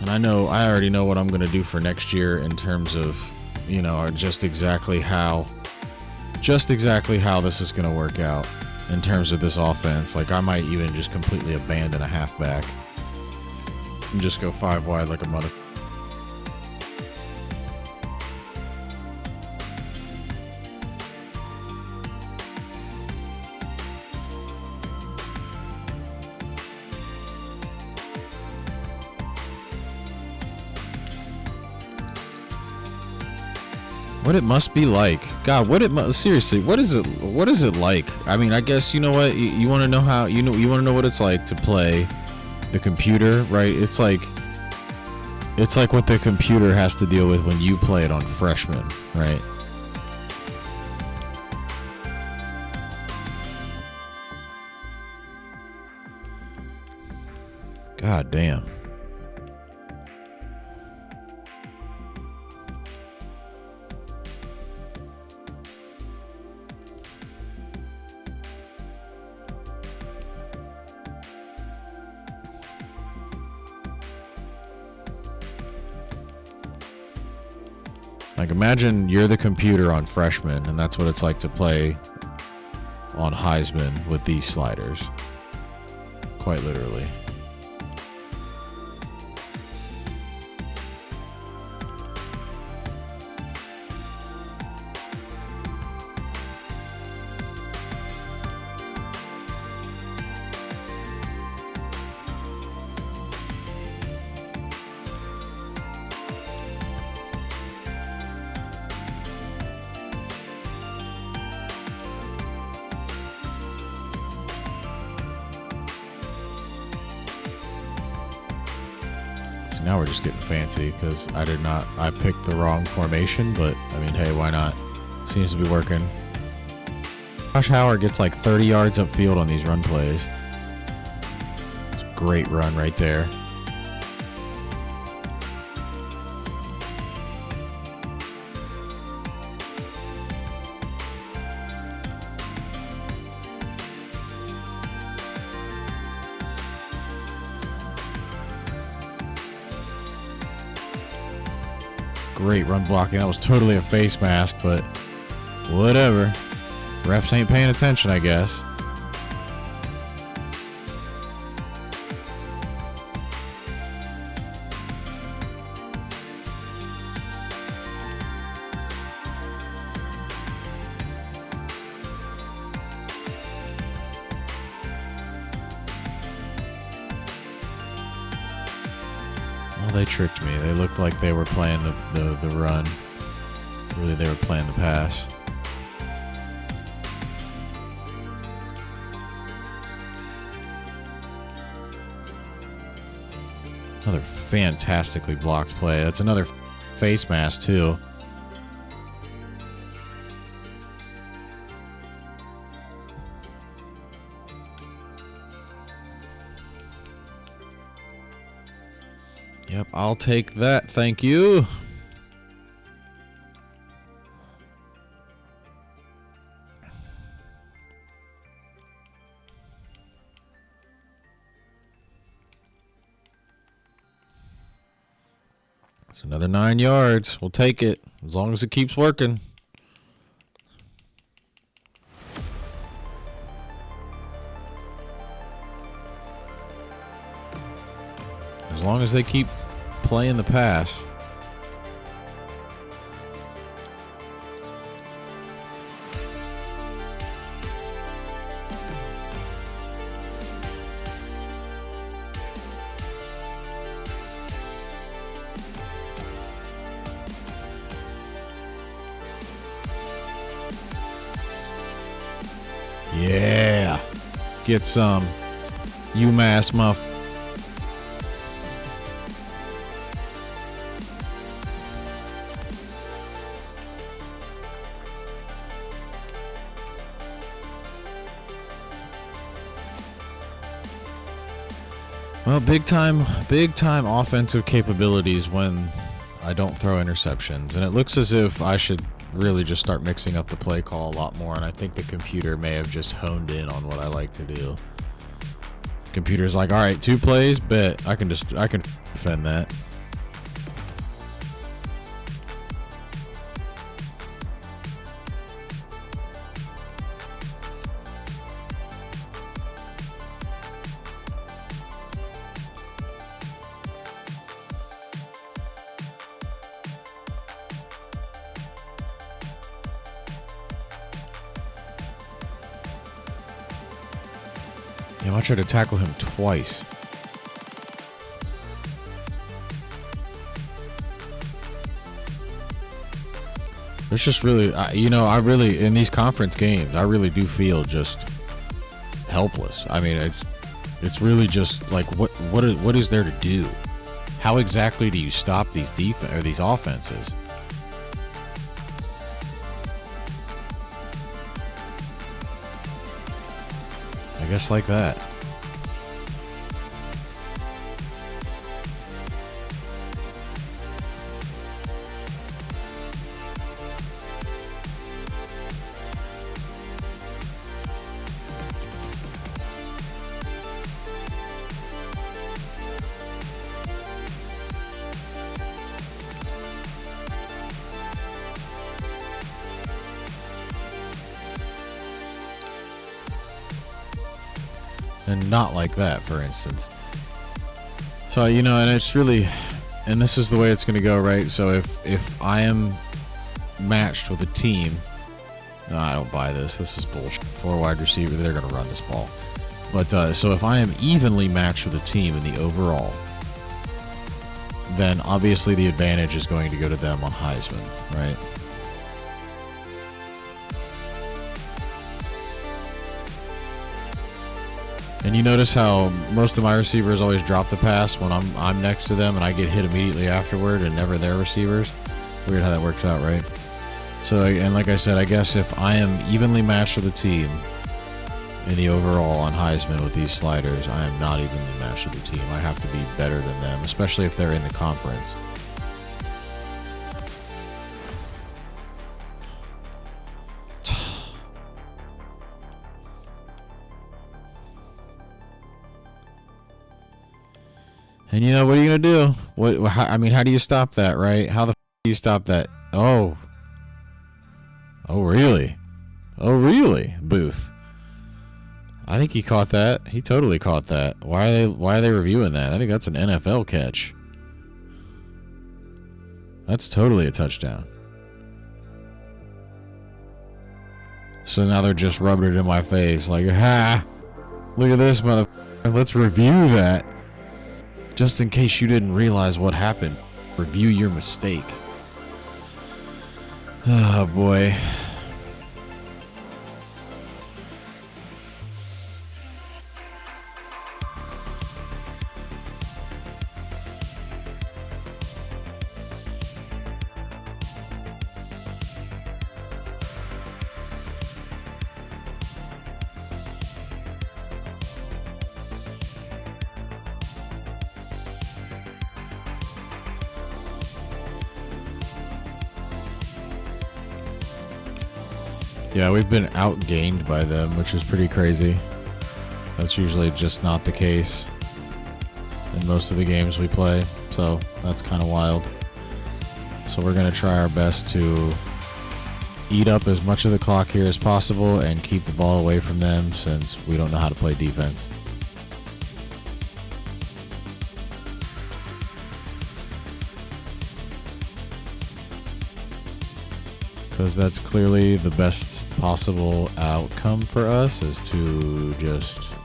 And I already know what I'm going to do for next year in terms of, you know, just exactly how this is going to work out in terms of this offense. Like, I might even just completely abandon a halfback and just go 5 wide like a mother. What it must be like. God, seriously, what is it like? I mean, I guess, you know what, you want to know how, you want to know what it's like to play the computer, right? It's like what the computer has to deal with when you play it on Freshman, right? God damn. Like, imagine you're the computer on Freshman, and that's what it's like to play on Heisman with these sliders. Quite literally. Now we're just getting fancy because I picked the wrong formation, but I mean, hey, why not? Seems to be working. Josh Howard gets like 30 yards upfield on these run plays. It's a great run right there. Great run blocking. That was totally a face mask, but whatever. Refs ain't paying attention, I guess. Well, they tricked me. They looked like they were playing the run. Really, they were playing the pass. Another fantastically blocked play. That's another face mask, too. Yep, I'll take that. Thank you. It's another 9 yards. We'll take it as long as it keeps working. As long as they keep playing the pass. Yeah. Get some UMass muff. Well, big time offensive capabilities when I don't throw interceptions. And it looks as if I should really just start mixing up the play call a lot more. And I think the computer may have just honed in on what I like to do. Computer's like, all right, 2 plays, bet I can defend that. Yeah, I tried to tackle him twice. It's just really, I really, in these conference games, I really do feel just helpless. I mean, it's really just like, what is there to do? How exactly do you stop these these offenses? I guess like that. and not like that, for instance. So, you know, and it's really, and this is the way it's going to go, right? So if I am matched with a team, no, I don't buy this. This is bullshit. 4 wide receiver, they're going to run this ball. But so if I am evenly matched with a team in the overall, then obviously the advantage is going to go to them on Heisman, right? And you notice how most of my receivers always drop the pass when I'm next to them and I get hit immediately afterward and never their receivers. Weird how that works out, right? So, and like I said, I guess if I am evenly matched with a team in the overall on Heisman with these sliders, I am not evenly matched with the team. I have to be better than them, especially if they're in the conference. And you know, what are you going to do? I mean, how do you stop that, right? How the f do you stop that? Oh. Oh, really? Oh, really? Booth. I think he caught that. He totally caught that. Why are they reviewing that? I think that's an NFL catch. That's totally a touchdown. So now they're just rubbing it in my face like, ha! Look at this, motherfucker. Let's review that. Just in case you didn't realize what happened. Review your mistake. Oh, boy. Yeah, we've been outgained by them, which is pretty crazy. That's usually just not the case in most of the games we play, so that's kind of wild. So we're going to try our best to eat up as much of the clock here as possible and keep the ball away from them, since we don't know how to play defense. Because that's clearly the best possible outcome for us, is to just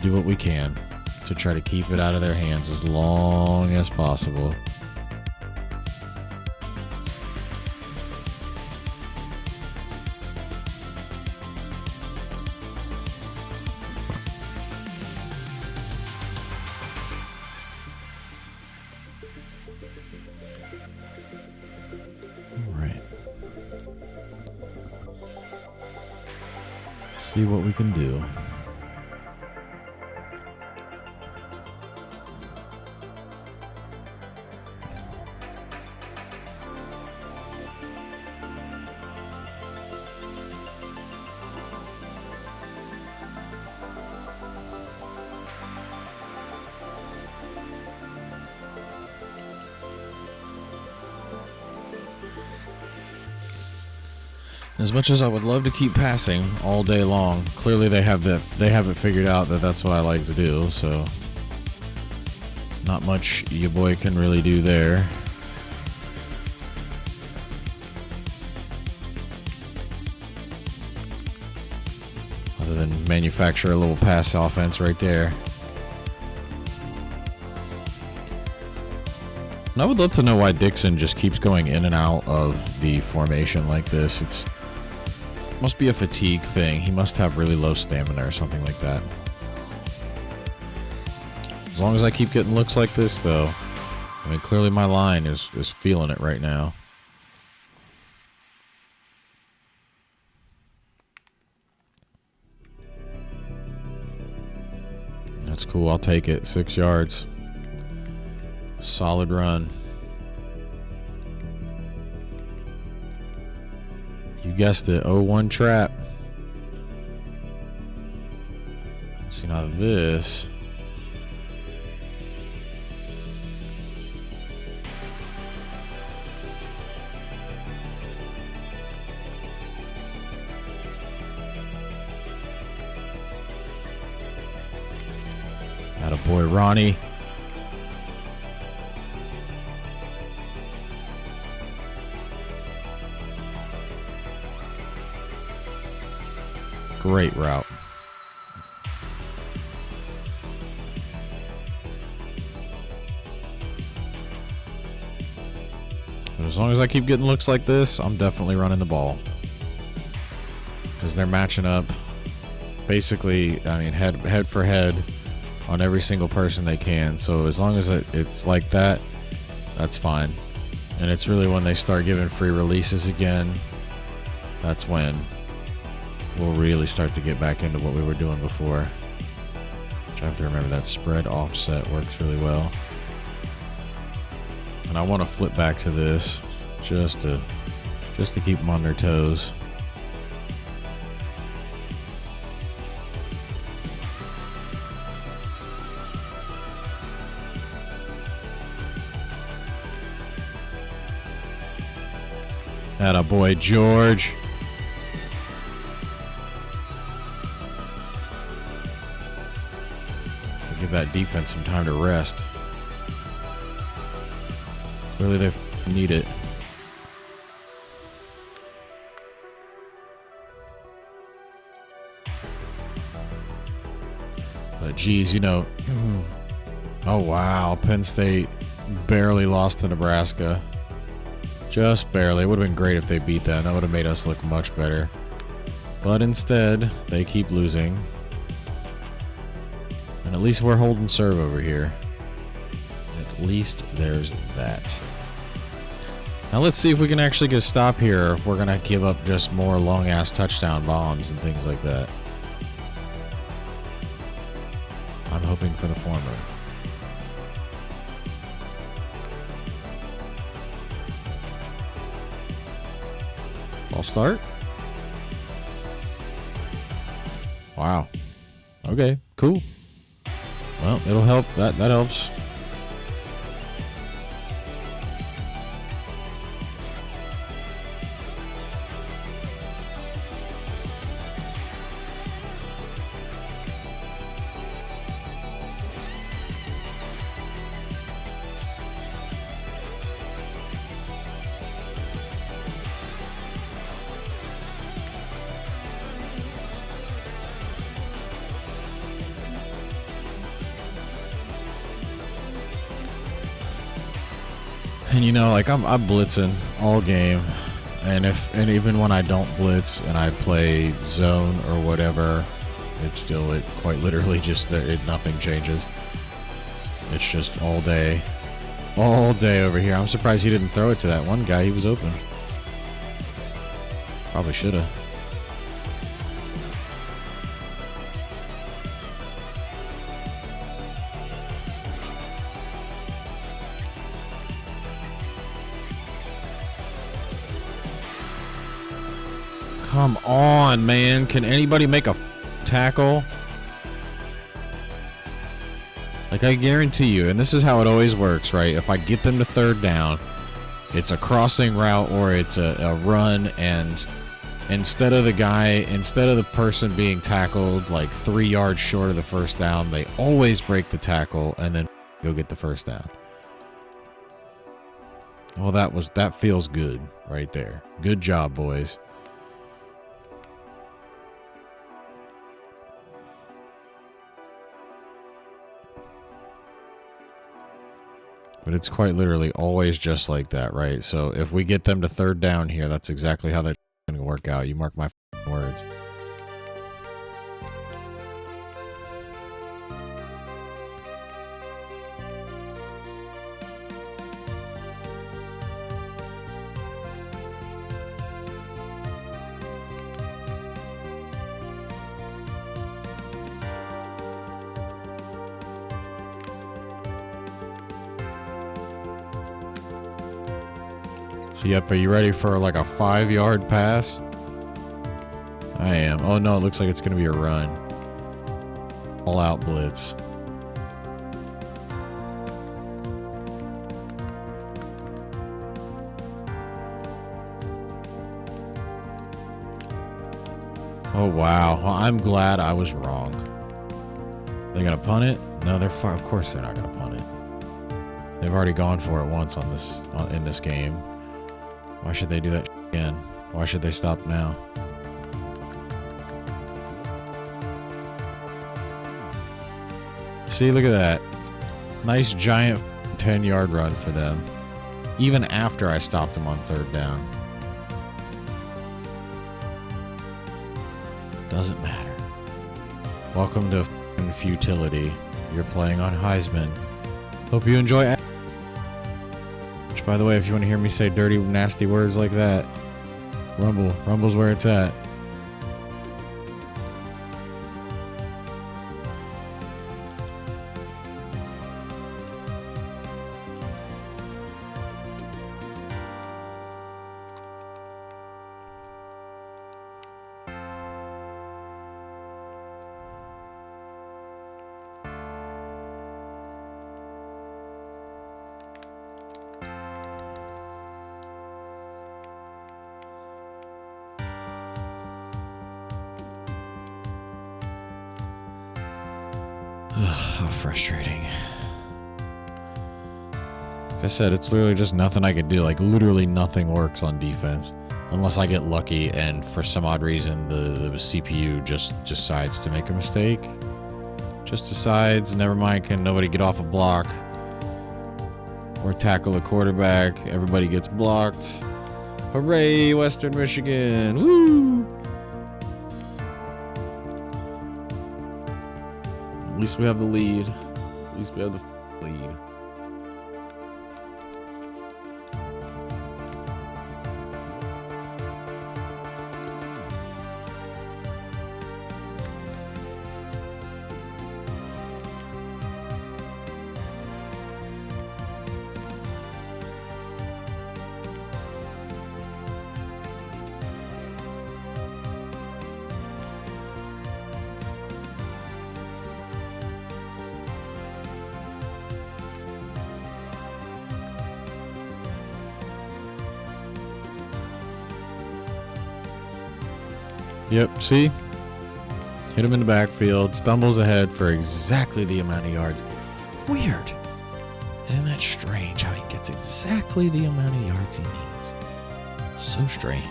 do what we can to try to keep it out of their hands as long as possible. See what we can do. As much as I would love to keep passing all day long, clearly they have it figured out that that's what I like to do, so not much your boy can really do there. Other than manufacture a little pass offense right there. And I would love to know why Dixon just keeps going in and out of the formation like this. Must be a fatigue thing. He must have really low stamina or something like that. As long as I keep getting looks like this, though. I mean, clearly my line is feeling it right now. That's cool. I'll take it. 6 yards. Solid run. You guessed it, 0-1 trap. See, now this. boy Ronnie. Great route. But as long as I keep getting looks like this, I'm definitely running the ball. Because they're matching up basically, I mean, head for head on every single person they can. So as long as it's like that, that's fine. And it's really when they start giving free releases again, that's when we'll really start to get back into what we were doing before. Which I have to remember that spread offset works really well. And I want to flip back to this just to keep them on their toes. Atta boy George. Give that defense some time to rest. Clearly they need it. But geez, you know. Oh wow, Penn State barely lost to Nebraska. Just barely. It would have been great if they beat that. That would have made us look much better. But instead, they keep losing. And at least we're holding serve over here. At least there's that. Now let's see if we can actually get a stop here, or if we're going to give up just more long-ass touchdown bombs and things like that. I'm hoping for the former. False start. Wow. Okay, cool. Well, it'll help. That helps. And you know, like I'm blitzing all game, and even when I don't blitz and I play zone or whatever, it's still quite literally just nothing changes. It's just all day over here. I'm surprised he didn't throw it to that one guy. He was open. Probably should have. Come on, man. Can anybody make a tackle? Like, I guarantee you, and this is how it always works, right? If I get them to third down, it's a crossing route or it's a run, and instead of the person being tackled like 3 yards short of the first down, they always break the tackle and then go get the first down. Well, that feels good right there. Good job, boys. But it's quite literally always just like that, right? So if we get them to third down here, that's exactly how that's going to work out. You mark my words. So, yep, are you ready for like a 5-yard pass? I am. Oh no, it looks like it's going to be a run. All out blitz. Oh wow. Well, I'm glad I was wrong. They gonna punt it? No, they're far. Of course they're not going to punt it. They've already gone for it once in this game. Why should they do that again? Why should they stop now? See, look at that. Nice giant 10-yard run for them. Even after I stopped them on 3rd down. Doesn't matter. Welcome to futility. You're playing on Heisman. Hope you enjoy. Which, by the way, if you want to hear me say dirty, nasty words like that, Rumble's where it's at. How frustrating. Like I said, it's literally just nothing I could do. Like, literally nothing works on defense. Unless I get lucky and for some odd reason the CPU just decides to make a mistake. Just decides, never mind, can nobody get off a block. Or tackle a quarterback. Everybody gets blocked. Hooray, Western Michigan. Woo! At least we have the lead. At least we have the lead. Yep, see? Hit him in the backfield, stumbles ahead for exactly the amount of yards. Weird. Isn't that strange how he gets exactly the amount of yards he needs? So strange.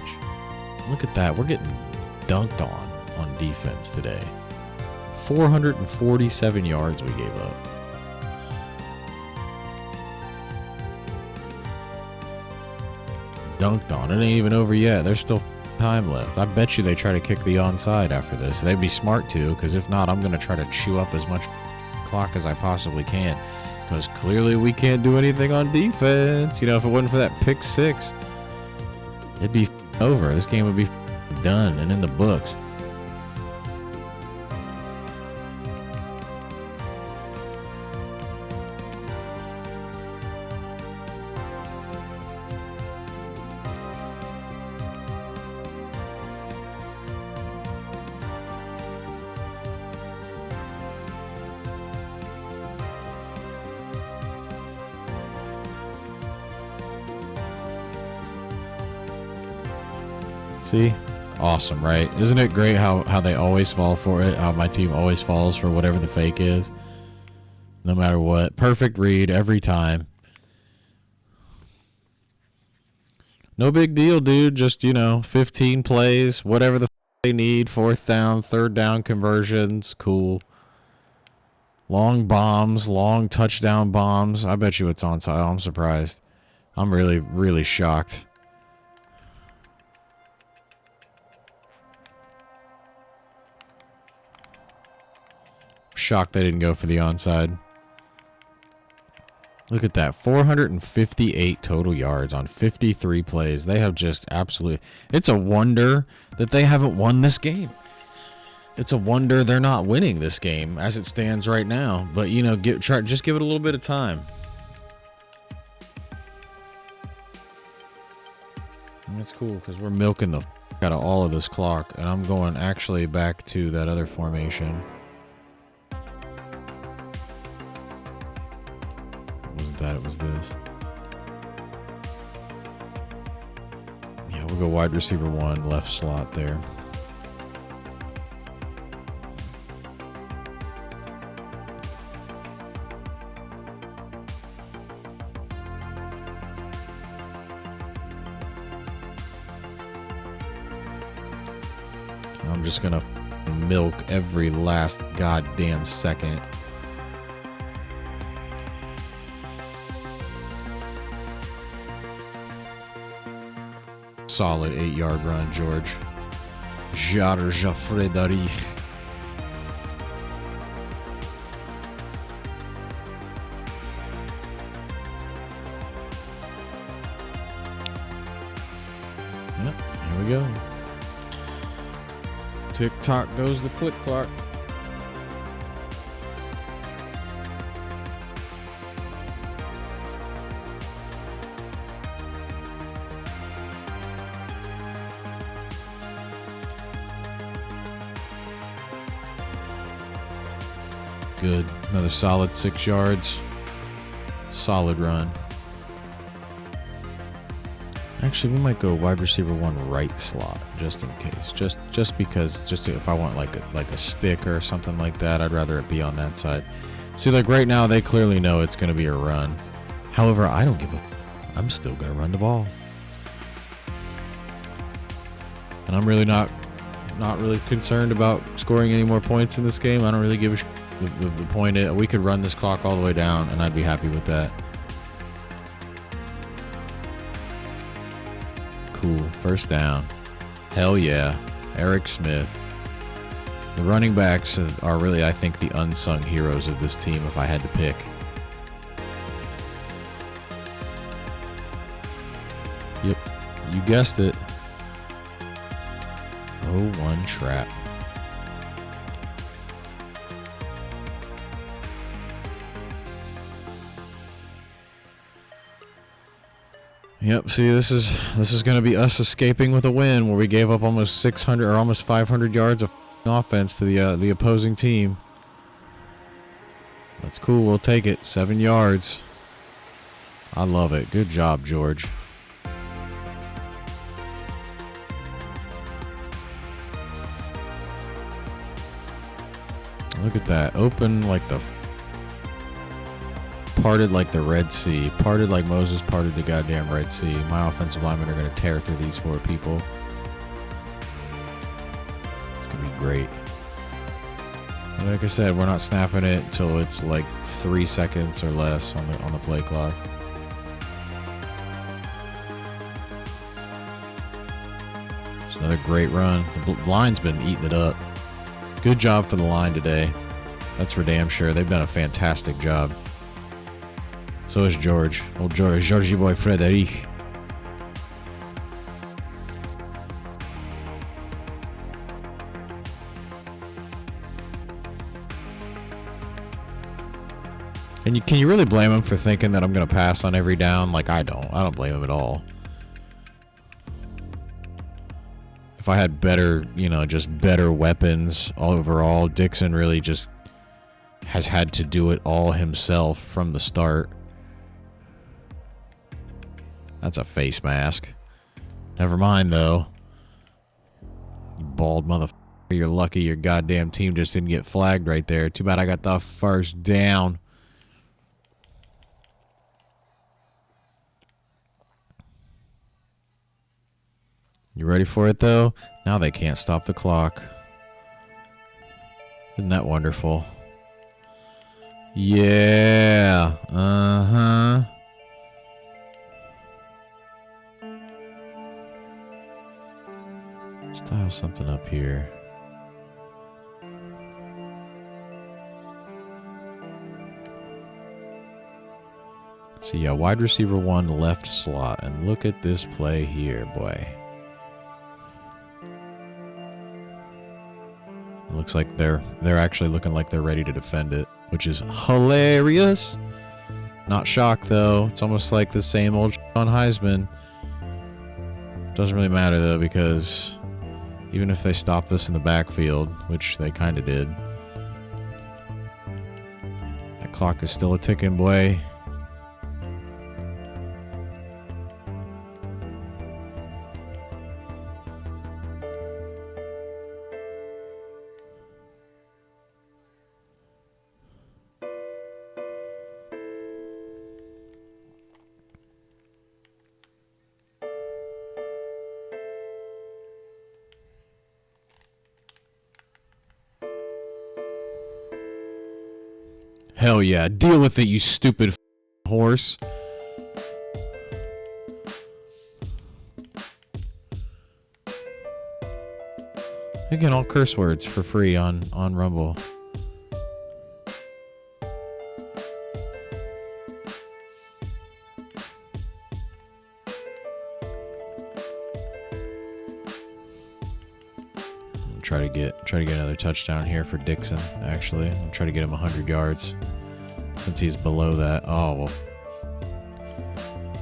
Look at that. We're getting dunked on defense today. 447 yards we gave up. Dunked on. It ain't even over yet. There's still time left. I bet you they try to kick the onside after this. They'd be smart to, because if not, I'm going to try to chew up as much clock as I possibly can, because clearly we can't do anything on defense. You know, if it wasn't for that pick 6, it'd be over. This game would be done and in the books. See? Awesome, right? Isn't it great how they always fall for it? How my team always falls for whatever the fake is? No matter what. Perfect read every time. No big deal, dude. Just, 15 plays, whatever the they need. 4th down, 3rd down conversions. Cool. Long bombs, long touchdown bombs. I bet you it's onside. I'm surprised. I'm really, really shocked. Shocked they didn't go for the onside. Look at that. 458 total yards on 53 plays. They have just absolutely... It's a wonder that they haven't won this game. It's a wonder they're not winning this game as it stands right now. But, just give it a little bit of time. And it's cool because we're milking the out of all of this clock. And I'm going actually back to that other formation. That it was this. Yeah, we'll go wide receiver 1, left slot there. I'm just gonna milk every last goddamn second. Solid 8-yard run, George. George Frederic. Yep, here we go. Tick-tock goes the click clock. Good. Another solid 6 yards. Solid run. Actually, we might go wide receiver 1 right slot just in case. Just because, just if I want like a stick or something like that, I'd rather it be on that side. See, like right now, they clearly know it's going to be a run. However, I don't give a. I'm still going to run the ball. And I'm really not really concerned about scoring any more points in this game. I don't really give a shit. The point is, we could run this clock all the way down, and I'd be happy with that. Cool. First down. Hell yeah. Eric Smith. The running backs are really, I think, the unsung heroes of this team if I had to pick. Yep. You guessed it. 0-1 trap. Yep, see, this is going to be us escaping with a win where we gave up almost 600 or almost 500 yards of offense to the opposing team. That's cool. We'll take it. 7 yards. I love it. Good job, George. Look at that. Open like the... Parted like the Red Sea. Parted like Moses parted the goddamn Red Sea. My offensive linemen are going to tear through these 4 people. It's going to be great. And like I said, we're not snapping it until it's like 3 seconds or less on the play clock. It's another great run. The line's been eating it up. Good job for the line today. That's for damn sure. They've done a fantastic job. So is George. Old George. Georgie boy Frederic. And can you really blame him for thinking that I'm going to pass on every down? Like, I don't blame him at all. If I had better, just better weapons overall, Dixon really just has had to do it all himself from the start. That's a face mask. Never mind, though. You bald motherfucker. You're lucky your goddamn team just didn't get flagged right there. Too bad I got the first down. You ready for it, though? Now they can't stop the clock. Isn't that wonderful? Yeah. Uh-huh. Let's dial something up here. So yeah, wide receiver 1 left slot. And look at this play here, boy. It looks like they're actually looking like they're ready to defend it, which is hilarious. Not shocked, though. It's almost like the same old on Heisman. Doesn't really matter, though, because even if they stop this in the backfield, which they kind of did, that clock is still a ticking, boy. Hell yeah. Deal with it, you stupid horse. Again, all curse words for free on Rumble. Try to get another touchdown here for Dixon. Actually, I'm trying to get him 100 yards since he's below that. Oh, well.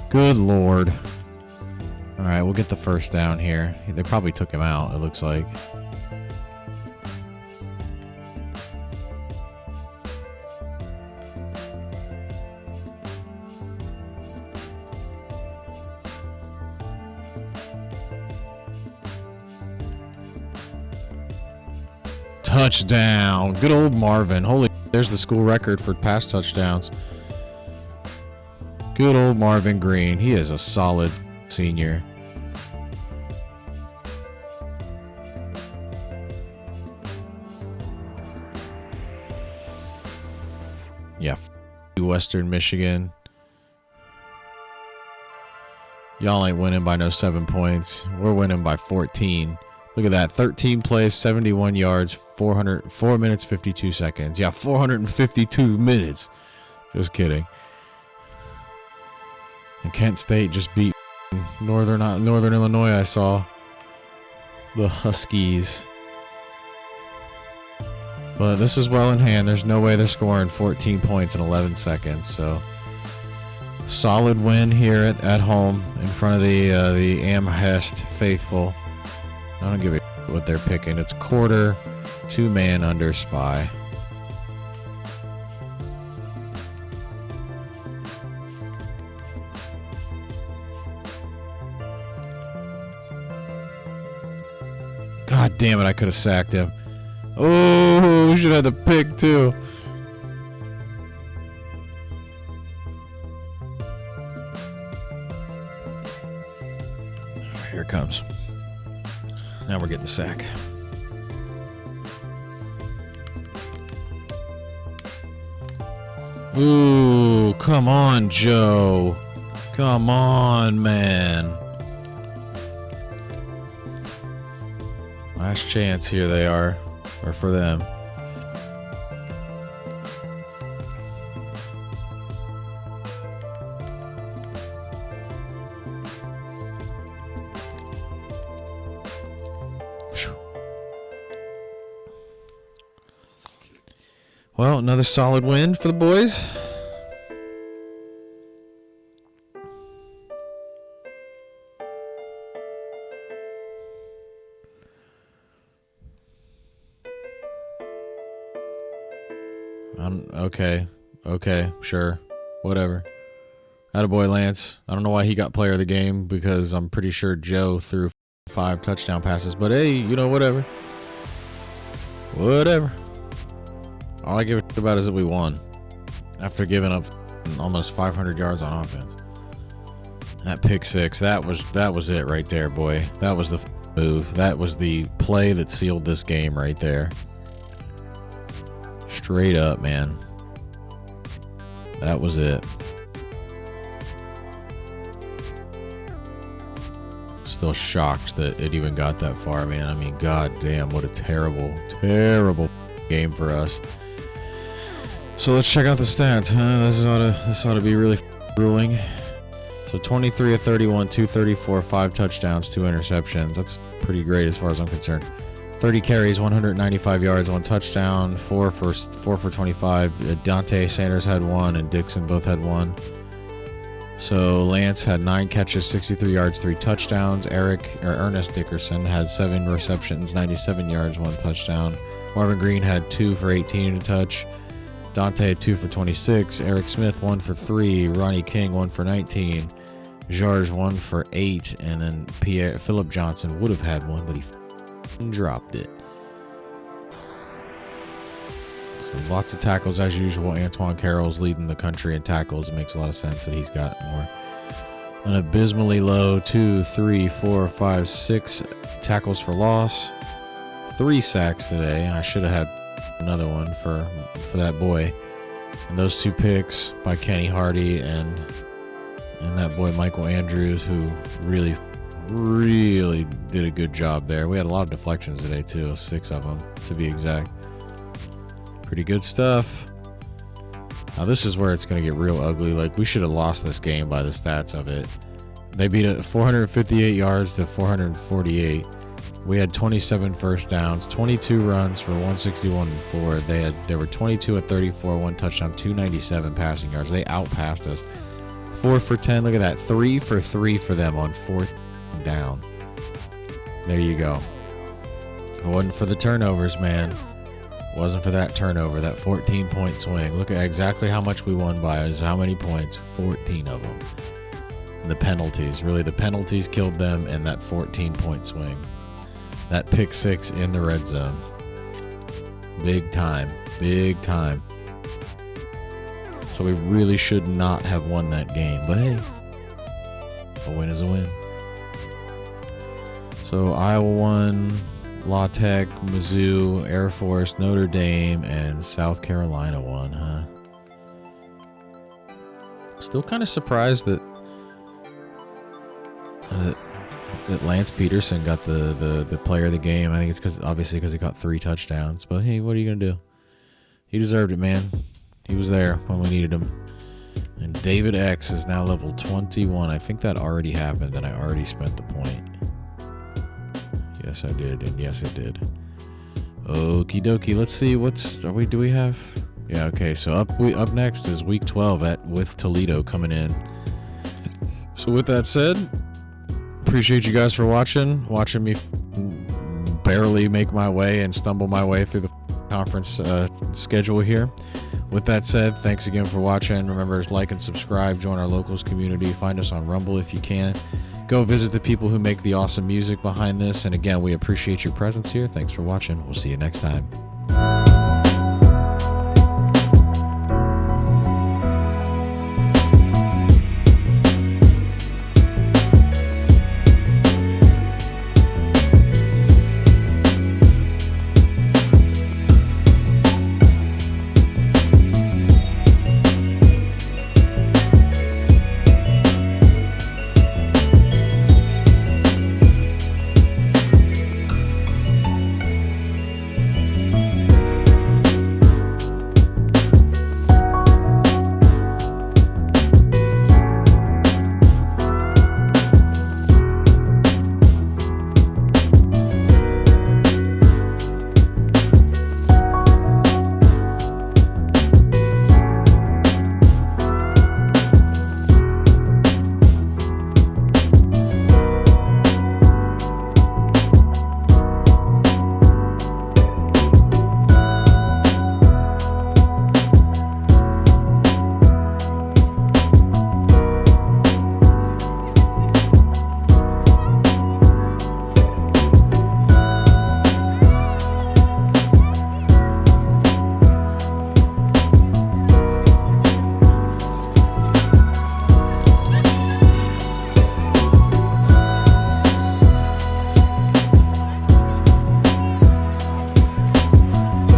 Good Lord. All right, we'll get the first down here. They probably took him out, it looks like. Touchdown. Good old Marvin. Holy, there's the school record for pass touchdowns. Good old Marvin Green. He is a solid senior. Yeah, Western Michigan. Y'all ain't winning by no 7 points. We're winning by 14. Look at that. 13 plays, 71 yards, 4 minutes, 52 seconds. Yeah, 452 minutes. Just kidding. And Kent State just beat Northern Illinois, I saw. The Huskies. But this is well in hand. There's no way they're scoring 14 points in 11 seconds. So, solid win here at home in front of the Amherst faithful. I don't give a what they're picking. It's quarter, 2-man under spy. God damn it, I could have sacked him. Oh, we should have the pick too. Here it comes. Now we're getting the sack. Ooh, come on, Joe. Come on, man. Last chance here they are, or for them. Well, another solid win for the boys. Okay, sure. Whatever. Attaboy, Lance. I don't know why he got player of the game, because I'm pretty sure Joe threw 5 touchdown passes. But hey, you know, whatever. Whatever. All I give a shit about is that we won. After giving up almost 500 yards on offense. That pick six, that was it right there, boy. That was the move. That was the play that sealed this game right there. Straight up, man. That was it. Still shocked that it even got that far, man. I mean, god damn, what a terrible, terrible game for us. So let's check out the stats, huh? This ought to be really grueling. So 23 of 31, 234, 5 touchdowns, 2 interceptions. That's pretty great as far as I'm concerned. 30 carries, 195 yards, 1 touchdown, 4 for 25. Dante Sanders had 1, and Dixon both had 1. So Lance had 9 catches, 63 yards, 3 touchdowns. Ernest Dickerson had 7 receptions, 97 yards, 1 touchdown. Marvin Green had 2 for 18 and a touch. Dante had 2 for 26. Eric Smith 1 for 3. Ronnie King 1 for 19. Jarge 1 for 8. And then Philip Johnson would have had 1, but he dropped it. So lots of tackles as usual. Antoine Carroll's leading the country in tackles. It makes a lot of sense that he's got more. An abysmally low 2, 3, 4, 5, 6 tackles for loss. 3 sacks today. I should have had another one for that boy. And those 2 picks by Kenny Hardy and that boy Michael Andrews, who really did a good job there. We had a lot of deflections today too, 6 of them to be exact. Pretty good stuff. Now this is where it's going to get real ugly. Like, we should have lost this game by the stats of it. They beat it 458 yards to 448. We had 27 first downs, 22 runs for 161 and 4. They were 22 at 34, 1 touchdown, 297 passing yards. They outpassed us. 4 for 10. Look at that. 3 for 3 for them on 4th down. There you go. If it wasn't for the turnovers, man. It wasn't for that turnover, that 14-point swing. Look at exactly how much we won by. Is how many points? 14 of them. And the penalties. Really, the penalties killed them, and that 14-point swing. That pick 6 in the red zone. Big time. Big time. So we really should not have won that game. But hey, a win is a win. So Iowa won, La Tech, Mizzou, Air Force, Notre Dame, and South Carolina won, huh? Still kind of surprised that Lance Peterson got the player of the game. I think it's because he got 3 touchdowns. But hey, what are you gonna do? He deserved it, man. He was there when we needed him. And David X is now level 21. I think that already happened, and I already spent the point. Yes, I did, and yes, it did. Okie dokie. Let's see do we have? Yeah, okay. So up next is week 12 with Toledo coming in. So with that said, appreciate you guys for watching me barely make my way and stumble my way through the conference schedule here. With that said, thanks again for watching. Remember to like and subscribe, join our locals community, find us on Rumble if you can. Go visit the people who make the awesome music behind this. And again, we appreciate your presence here. Thanks for watching. We'll see you next time.